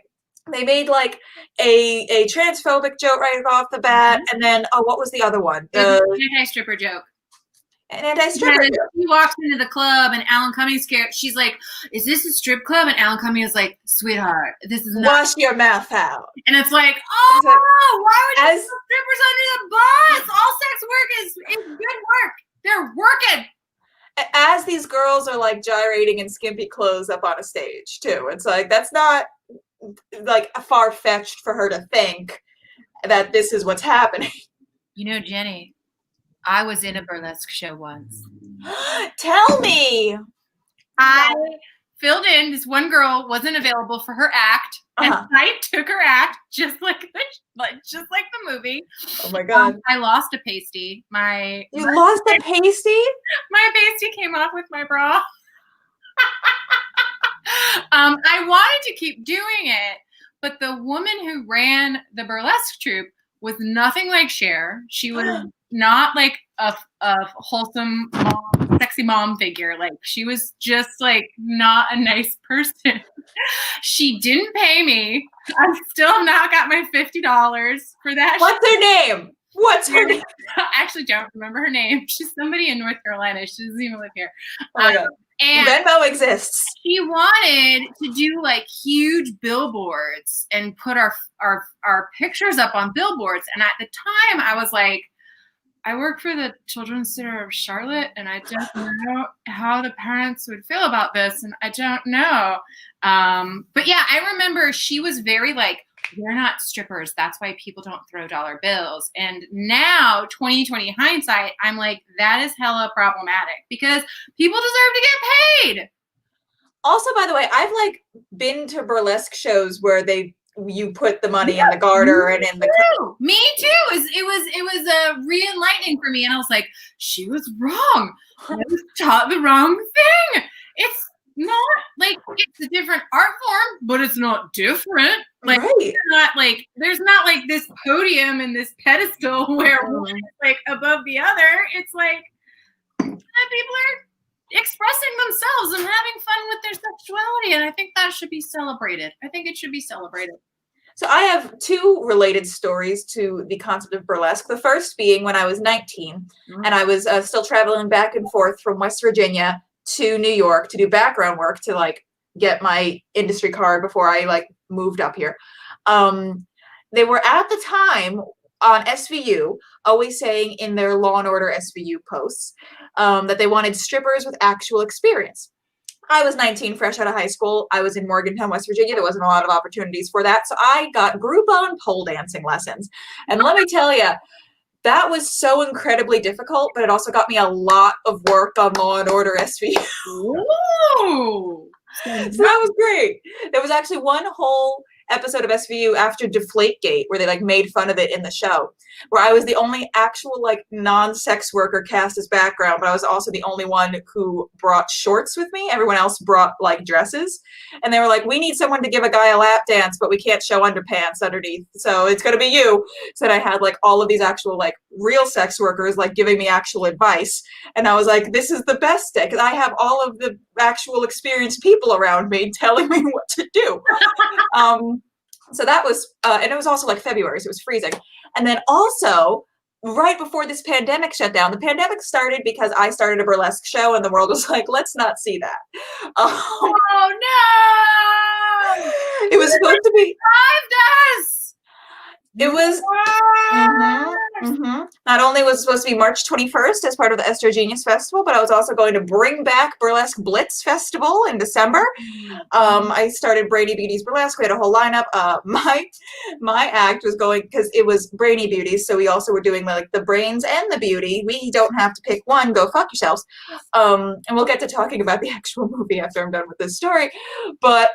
Speaker 21: They made like a transphobic joke right off the bat. And then, what was the other one?
Speaker 22: An anti-stripper joke.
Speaker 21: An anti-stripper joke.
Speaker 22: He walks into the club and Alan Cummings scared. She's like, "Is this a strip club?" And Alan Cummings is like, "Sweetheart, this is not."
Speaker 21: Wash your mouth out.
Speaker 22: And it's like, oh, why would you put strippers under the bus? All sex work is good work. They're working.
Speaker 21: As these girls are like gyrating in skimpy clothes up on a stage too. It's like, that's not like far-fetched for her to think that this is what's happening.
Speaker 22: You know, Jenny, I was in a burlesque show once.
Speaker 21: Tell me.
Speaker 22: I filled in. This one girl wasn't available for her act, and I took her act just like the movie.
Speaker 21: Oh my God.
Speaker 22: I lost a pasty.
Speaker 21: You lost a pasty?
Speaker 22: My pasty came off with my bra. I wanted to keep doing it, but the woman who ran the burlesque troupe was nothing like Cher. She was not like a wholesome mom, sexy mom figure. Like, she was just like not a nice person. She didn't pay me. I still have not got my $50 for that.
Speaker 21: What's her name? What's her name?
Speaker 22: I actually don't remember her name. She's somebody in North Carolina. She doesn't even live here.
Speaker 21: Oh my God.
Speaker 22: And
Speaker 21: Venmo exists.
Speaker 22: she wanted to do like huge billboards and put our pictures up on billboards. And at the time I was like, I work for the Children's Center of Charlotte, and I don't know how the parents would feel about this, and I don't know. But yeah, I remember she was very like, we're not strippers. That's why people don't throw dollar bills. And now, 2020 hindsight, I'm like, that is hella problematic because people deserve to get paid.
Speaker 21: Also, by the way, I've like been to burlesque shows where you put the money in the garter and in the.
Speaker 22: Me too. It was re-enlightening for me, and I was like, she was wrong. I was taught the wrong thing. It's not like it's a different art form, but it's not different. Like,
Speaker 21: right.
Speaker 22: There's not like this podium and this pedestal where one is like above the other. It's like people are expressing themselves and having fun with their sexuality, and I think that should be celebrated. I think it should be celebrated.
Speaker 21: So I have two related stories to the concept of burlesque. The first being when I was 19, and I was still traveling back and forth from West Virginia to New York to do background work to like get my industry card before I like moved up here. They were at the time on SVU always saying in their Law and Order SVU posts that they wanted strippers with actual experience. I was 19, fresh out of high school. I was in Morgantown, West Virginia. There wasn't a lot of opportunities for that. So I got Groupon pole dancing lessons. And let me tell you, that was so incredibly difficult, but it also got me a lot of work on Law and Order SVU.
Speaker 22: Ooh.
Speaker 21: So that was great. There was actually one whole episode of SVU after Deflategate where they like made fun of it in the show, where I was the only actual like non-sex worker cast as background, but I was also the only one who brought shorts with me. Everyone else brought like dresses, and they were like, we need someone to give a guy a lap dance, but we can't show underpants underneath, so it's gonna be you. So I had like all of these actual like real sex workers like giving me actual advice, and I was like, this is the best day because I have all of the actual experienced people around me telling me what to do. So that was, and it was also like February, so it was freezing. And then also, right before this pandemic shut down, the pandemic started because I started a burlesque show and the world was like, let's not see that.
Speaker 22: Oh no!
Speaker 21: It was supposed to be.
Speaker 22: Us.
Speaker 21: It was. Not only was it supposed to be March 21st as part of the Estro Genius Festival, but I was also going to bring back Burlesque Blitz Festival in December. I started Brainy Beauties Burlesque. We had a whole lineup. My act was going, because it was Brainy Beauties, so we also were doing like the brains and the beauty. We don't have to pick one. Go fuck yourselves. And we'll get to talking about the actual movie after I'm done with this story. But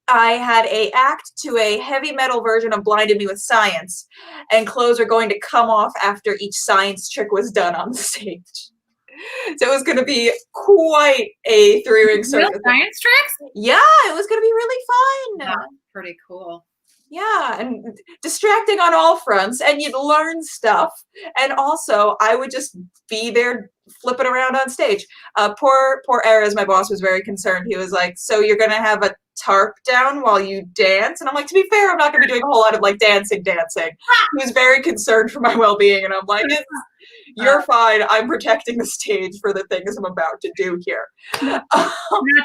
Speaker 21: I had a act to a heavy metal version of Blinded Me with Science, and clothes are going to come off after each science trick was done on the stage. So it was going to be quite a three-ring circus.
Speaker 22: Real science tricks?
Speaker 21: Yeah, it was going to be really fun.
Speaker 22: That's pretty cool.
Speaker 21: Yeah, and distracting on all fronts, and you'd learn stuff. And also, I would just be there flipping around on stage. Poor Erez, my boss, was very concerned. He was like, so you're going to have a tarp down while you dance? And I'm like, to be fair, I'm not going to be doing a whole lot of like dancing. He was very concerned for my well-being, and I'm like, you're fine. I'm protecting the stage for the things I'm about to do here.
Speaker 22: Not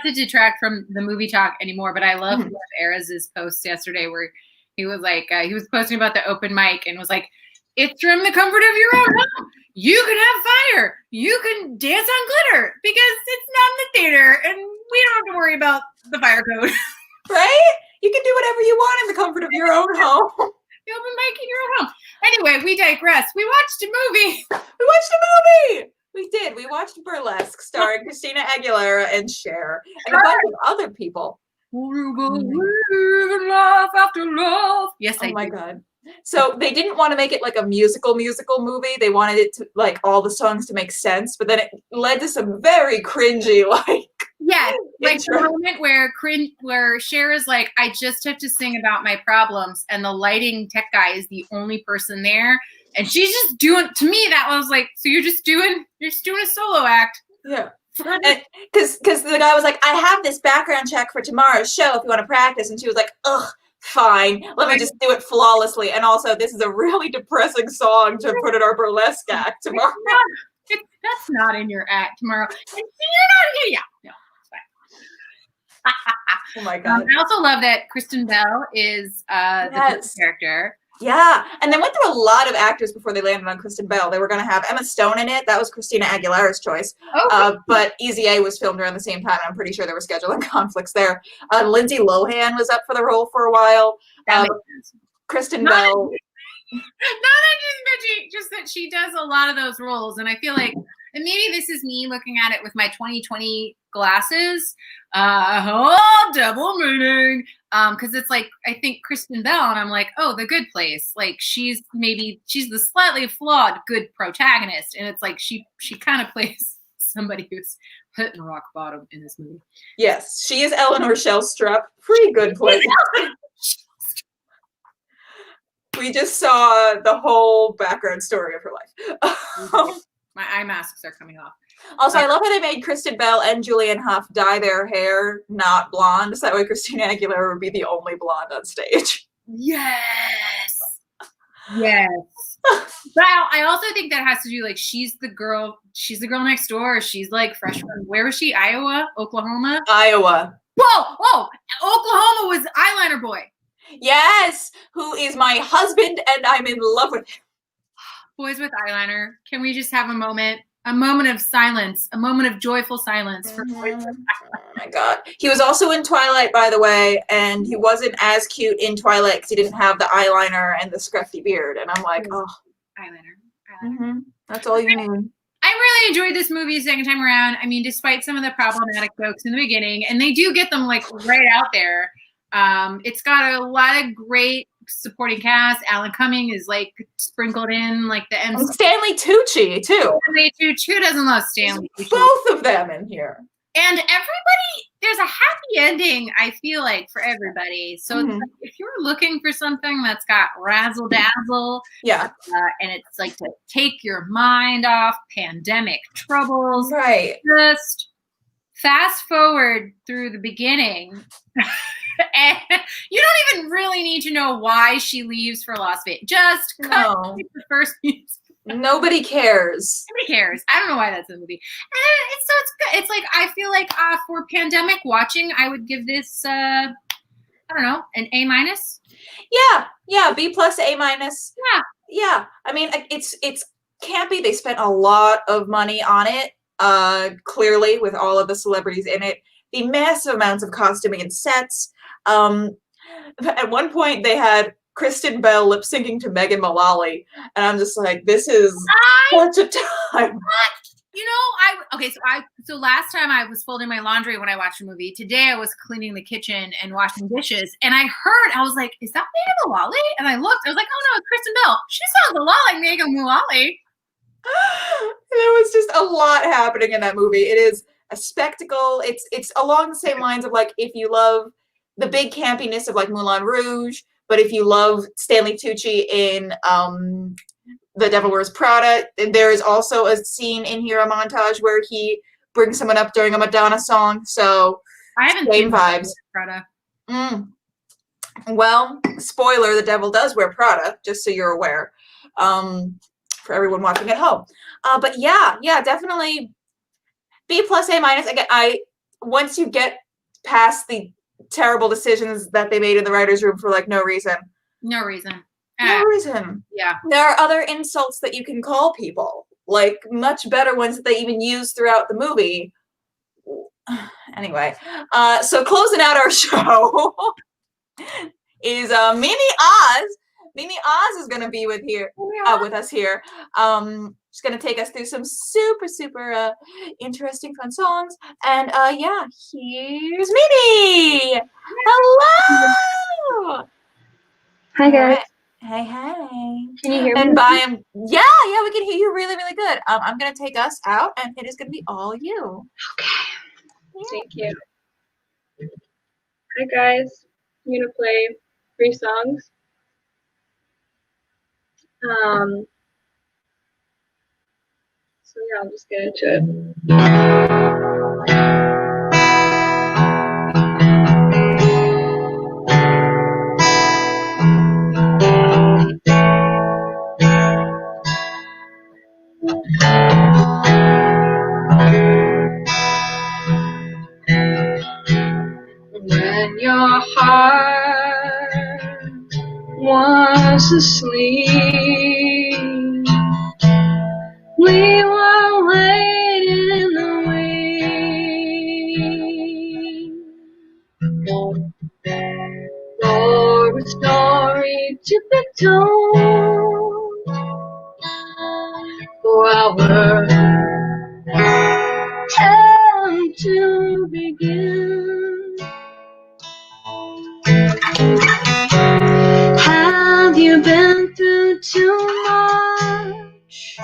Speaker 22: to detract from the movie talk anymore, but I love Erez's post yesterday where he was like, he was posting about the open mic and was like, it's from the comfort of your own home. You can have fire. You can dance on glitter because it's not in the theater and we don't have to worry about the fire code.
Speaker 21: Right? You can do whatever you want in the comfort of your own home.
Speaker 22: The open mic in your own home. Anyway, we digress. We watched a movie.
Speaker 21: We did. We watched Burlesque starring Christina Aguilera and Cher and a bunch of other people.
Speaker 22: Love after love. Yes,
Speaker 21: Oh my God. So they didn't want to make it like a musical movie. They wanted it to like all the songs to make sense, but then it led to some very cringy like
Speaker 22: Yeah, like the moment where Cher is like, I just have to sing about my problems, and the lighting tech guy is the only person there, and she's just doing. To me, that was like, so you're just doing a solo act.
Speaker 21: Yeah. Because the guy was like, I have this background check for tomorrow's show if you want to practice, and she was like, ugh, fine, let me just do it flawlessly. And also, this is a really depressing song to put in our burlesque act tomorrow.
Speaker 22: That's not in your act tomorrow. And you're not here. Yeah, no, it's fine.
Speaker 21: Oh my God.
Speaker 22: I also love that Kristen Bell is the character.
Speaker 21: Yeah, and they went through a lot of actors before they landed on Kristen Bell. They were going to have Emma Stone in it. That was Christina Aguilera's choice. But Easy A was filmed around the same time. I'm pretty sure there were scheduling conflicts there. Lindsay Lohan was up for the role for a while. Kristen Bell.
Speaker 22: Not that just that she does a lot of those roles, and I feel like, and maybe this is me looking at it with my 2020 glasses. Double meaning. Because it's like, I think Kristen Bell, and I'm like, oh, The Good Place. Like she's the slightly flawed good protagonist, and it's like she kind of plays somebody who's hitting rock bottom in this movie.
Speaker 21: Yes, she is Eleanor Shellstrop. Pretty Good Place. We just saw the whole background story of her life.
Speaker 22: My eye masks are coming off.
Speaker 21: Also, I love how they made Kristen Bell and Julianne Hough dye their hair not blonde, so that way Christina Aguilera would be the only blonde on stage.
Speaker 22: Yes. Yes. But I also think that has to do, like, she's the girl next door. She's like freshman. Where was she? Iowa? Oklahoma?
Speaker 21: Iowa.
Speaker 22: Whoa! Oklahoma was Eyeliner Boy.
Speaker 21: Yes, who is my husband, and I'm in love with him.
Speaker 22: Boys with eyeliner. Can we just have a moment of silence, a moment of joyful silence for boys with eyeliner?
Speaker 21: Oh my God. He was also in Twilight, by the way, and he wasn't as cute in Twilight because he didn't have the eyeliner and the scruffy beard. And I'm like, oh.
Speaker 22: Eyeliner.
Speaker 21: That's all you need.
Speaker 22: I really enjoyed this movie the second time around. I mean, despite some of the problematic jokes in the beginning, and they do get them like right out there. It's got a lot of great supporting cast. Alan Cumming is like sprinkled in like the MC.
Speaker 21: And Stanley Tucci too.
Speaker 22: Stanley Tucci, who doesn't love Stanley Tucci?
Speaker 21: Both of them in here.
Speaker 22: And everybody, there's a happy ending, I feel like, for everybody. So it's like, if you're looking for something that's got razzle dazzle,
Speaker 21: yeah,
Speaker 22: and it's like to take your mind off pandemic troubles,
Speaker 21: right?
Speaker 22: Just fast forward through the beginning. And you don't even really need to know why she leaves for Las Vegas. Just cut the first music.
Speaker 21: Nobody cares.
Speaker 22: Nobody cares. I don't know why that's in the movie. And it's good. It's like, I feel like for pandemic watching, I would give this I don't know, an A-.
Speaker 21: Yeah, B+, A-. Yeah. I mean, it's campy. They spent a lot of money on it. Clearly, with all of the celebrities in it, the massive amounts of costuming and sets. At one point, they had Kristen Bell lip syncing to Megan Mullally, and I'm just like, this is such a time.
Speaker 22: You know, so last time I was folding my laundry when I watched a movie. Today I was cleaning the kitchen and washing dishes, and I was like, is that Megan Mullally? And I looked, I was like, oh no, it's Kristen Bell. She sounds a lot like Megan Mullally.
Speaker 21: There was just a lot happening in that movie. It is a spectacle. It's along the same lines of like, if you love the big campiness of like Moulin Rouge, but if you love Stanley Tucci in The Devil Wears Prada, there is also a scene in here, a montage where he brings someone up during a Madonna song. So
Speaker 22: I haven't
Speaker 21: same
Speaker 22: seen
Speaker 21: vibes.
Speaker 22: Prada.
Speaker 21: Well, spoiler: The Devil does wear Prada, just so you're aware. For everyone watching at home. But yeah, definitely B+, A-. Again, once you get past the terrible decisions that they made in the writer's room for like no reason.
Speaker 22: No reason.
Speaker 21: Yeah. There are other insults that you can call people, like much better ones that they even use throughout the movie. Anyway, so closing out our show is Mimi Oz. Mimi Oz is gonna be with us here. She's gonna take us through some super interesting fun songs. And yeah, here's Mimi. Hello.
Speaker 2: Hi guys.
Speaker 21: Hey.
Speaker 2: Can you hear
Speaker 21: And
Speaker 2: me?
Speaker 21: yeah, we can hear you really good. I'm gonna take us out, and it is gonna be all you.
Speaker 2: Thank you. Hi guys. I'm gonna play 3 songs. So yeah, I'll just get into it. When your heart was asleep, we were waiting in the wings for a story to be told, for our time to begin. Have you been through too much?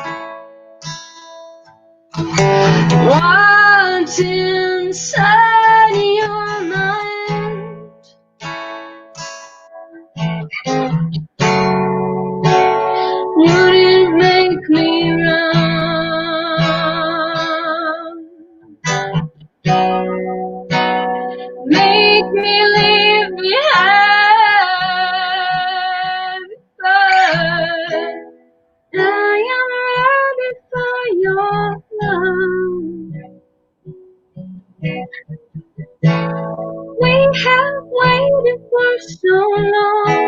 Speaker 2: What's inside your mind? Would it make me run? Make me leave behind? But I am ready for your love. We have waited for so long,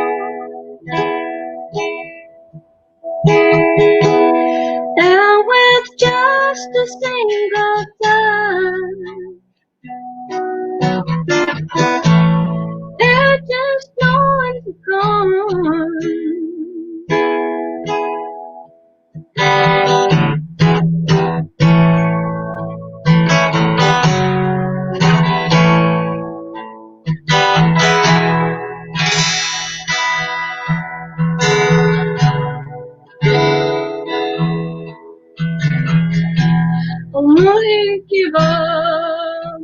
Speaker 2: and with just a single touch, there's just no one gone. I wouldn't give up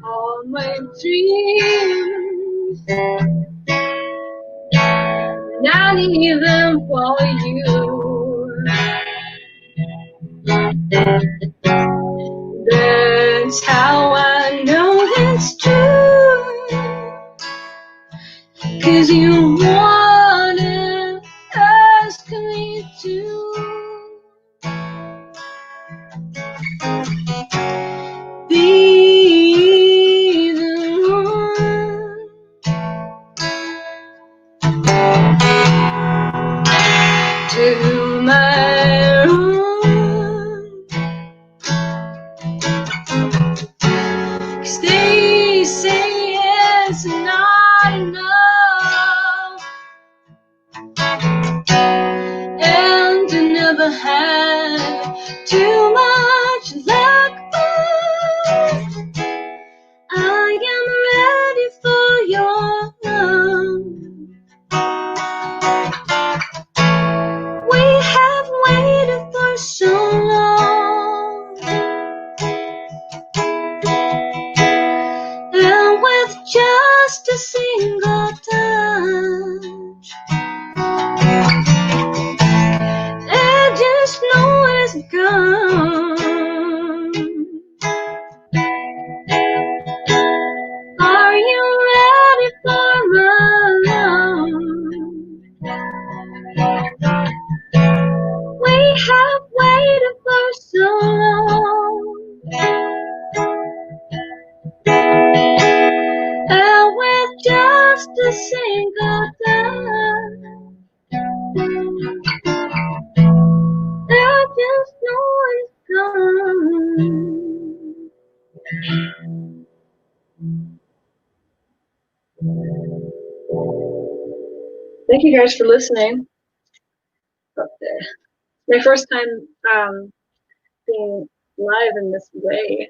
Speaker 2: all my dreams, not even for you. That's how I know it's true, 'cause you wanted, ask me to. Be the one to my own. 'Cause they say it's not enough, and to never have too much luck. I am ready for your love. We have waited for so long, and with just a single touch, I just know it's gone.
Speaker 3: thank you guys for listening. My first time being live in this way.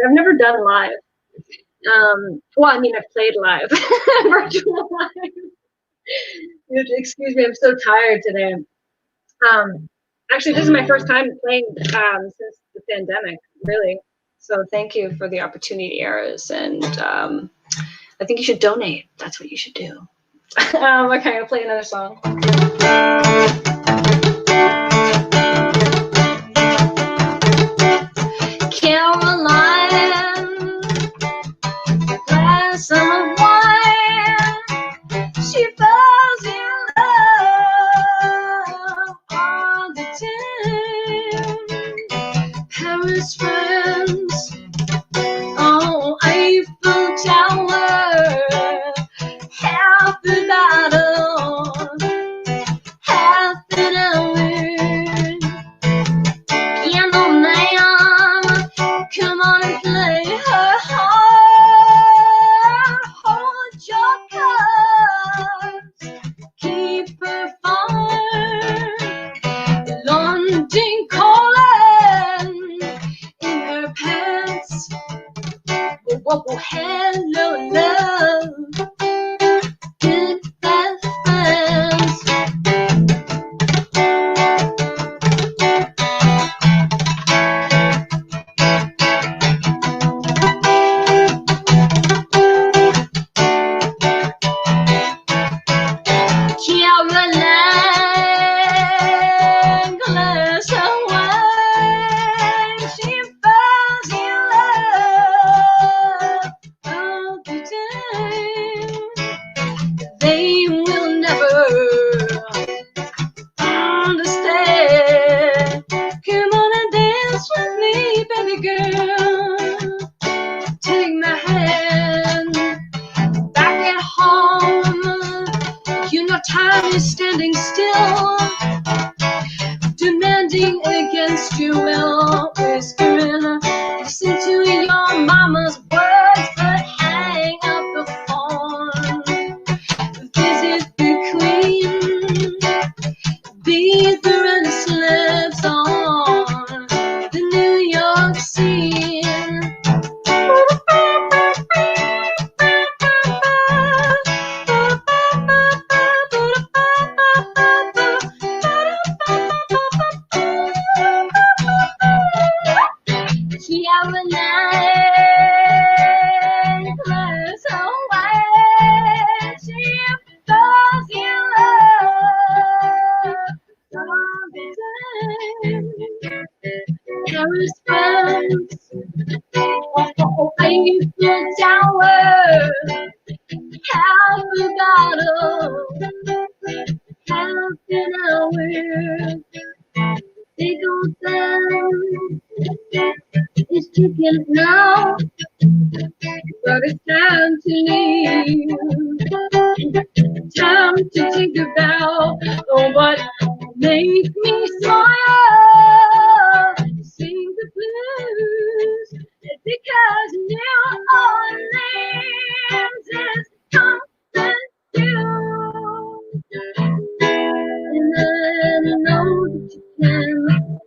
Speaker 3: I've never done live. Well, I mean, I've played live, virtual live. You have to excuse me, I'm so tired today. Actually, this is my first time playing since the pandemic, really. So thank you for the opportunity, Eras, and I think you should donate. That's what you should do. Okay, I'll play another song. Caroline, glass of wine, she falls in love all the time. Paris, France, oh, Eiffel Tower, half the battle, half an hour. Piano man, come on and play her heart. Hold your cards, keep her far. London calling in her pants. Whoa, hello, love. Goodbye, friends. Caroline, glass of wine, she falls in love all the time. They will never understand. Come on and dance with me, baby girl. Take my hand. Back at home, you know time is standing still, demanding against your will, whispering, listen to your mama's words, but hang up the phone. Visit the queen, beat the red slips on the New York scene. Caroline, glass of wine, she falls in love all the time. Paris, France, Eiffel Tower, half a bottle, half an hour. They go down. It's ticking now, but it's time to leave. Time to think about what makes me smile. Sing the blues because New Orleans is coming due. And I know that you can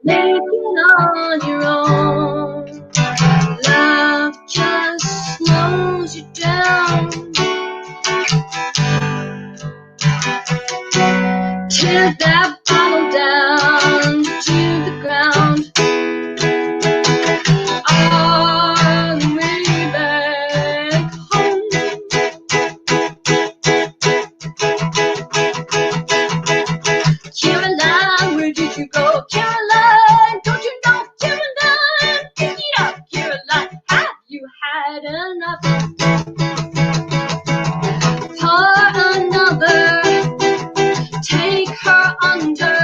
Speaker 3: make it on your own. Love just slows you down. Tear that bottle down to the ground. On the way back home. Caroline, where did you go? Caroline, don't you know? Caroline, pick it up. Caroline, have you had enough? For another, take her under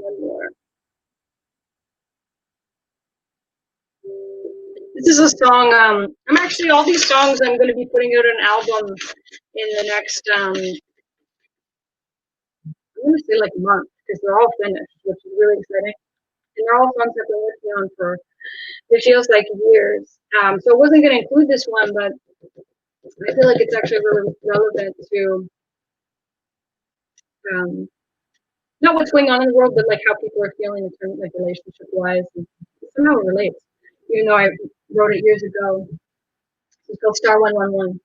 Speaker 3: one more. This is a song. I'm actually all these songs. I'm going to be putting out an album in the next. I'm going to say like a month because they're all finished, which is really exciting. And they're all songs I've been working on for it feels like years. So I wasn't going to include this one, but I feel like it's actually really relevant to not what's going on in the world, but like how people are feeling in terms of like relationship wise, and somehow it relates. Even though I wrote it years ago. It's called Star 111.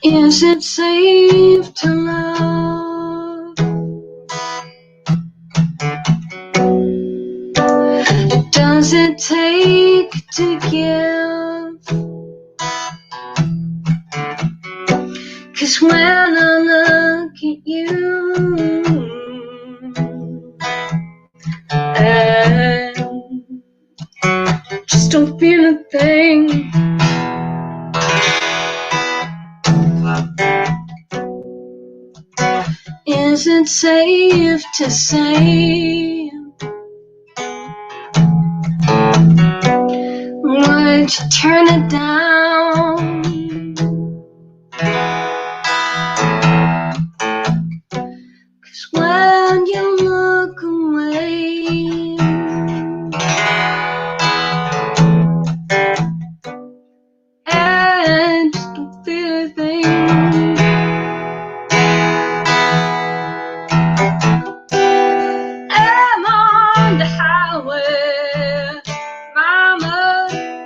Speaker 2: Is it safe to love? Does it take to give? 'Cause when I look at you, I just don't feel a thing. Is it safe to say? Would you turn it down? 'Cause when you look away, I just don't feel a thing. I'm on the highway, mama.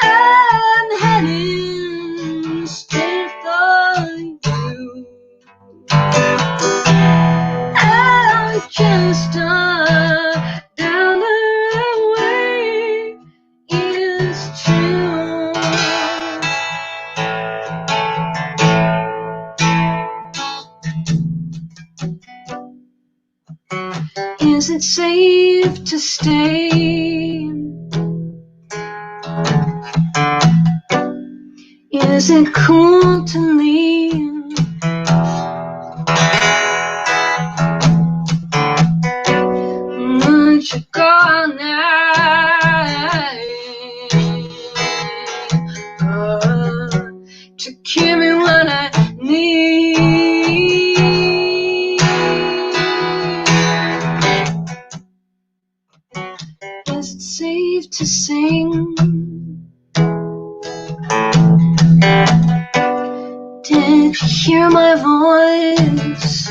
Speaker 2: I'm heading straight for you. I'm just down the way. It's true. Is it safe to stay? Is it cool to leave? Would you go now to give me what I need? Is it safe to sing? Did you hear my voice?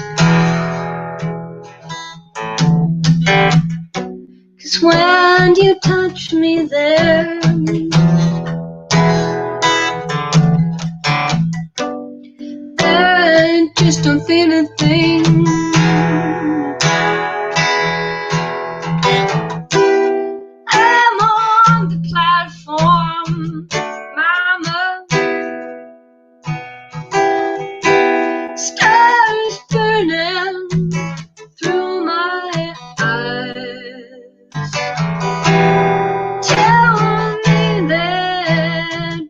Speaker 2: 'Cause when you touch me there, I just don't feel a thing. I'm on the platform, mama. Stars burning through my eyes. Tell me that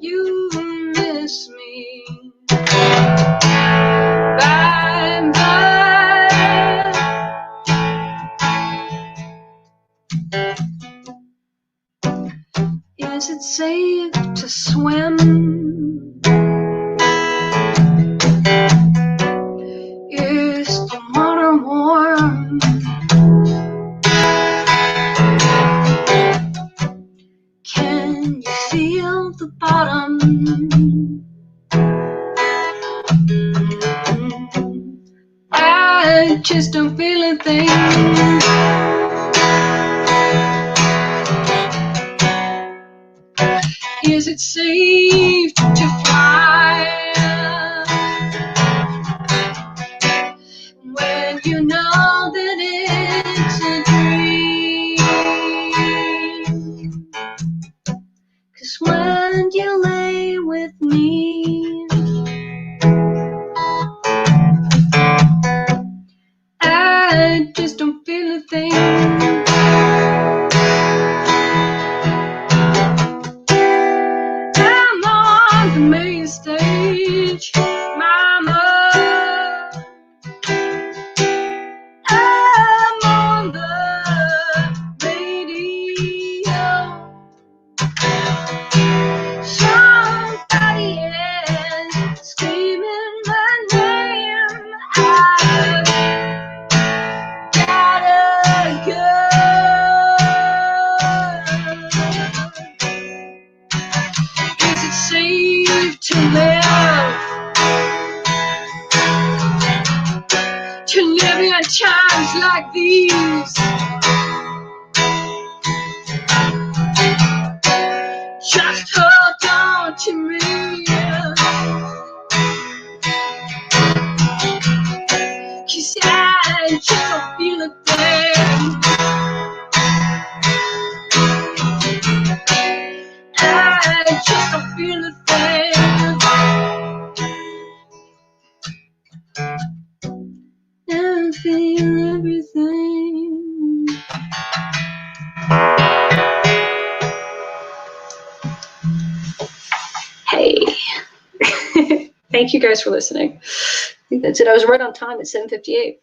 Speaker 2: you miss me. Bye bye. Is it safe to swim? Is the water warm? Can you feel the bottom? I just don't feel a thing. Is it safe to fly when you know that it's a dream? 'Cause when you lay with me,
Speaker 3: Thank you guys for listening. I think that's it. I was right on time at 7:58.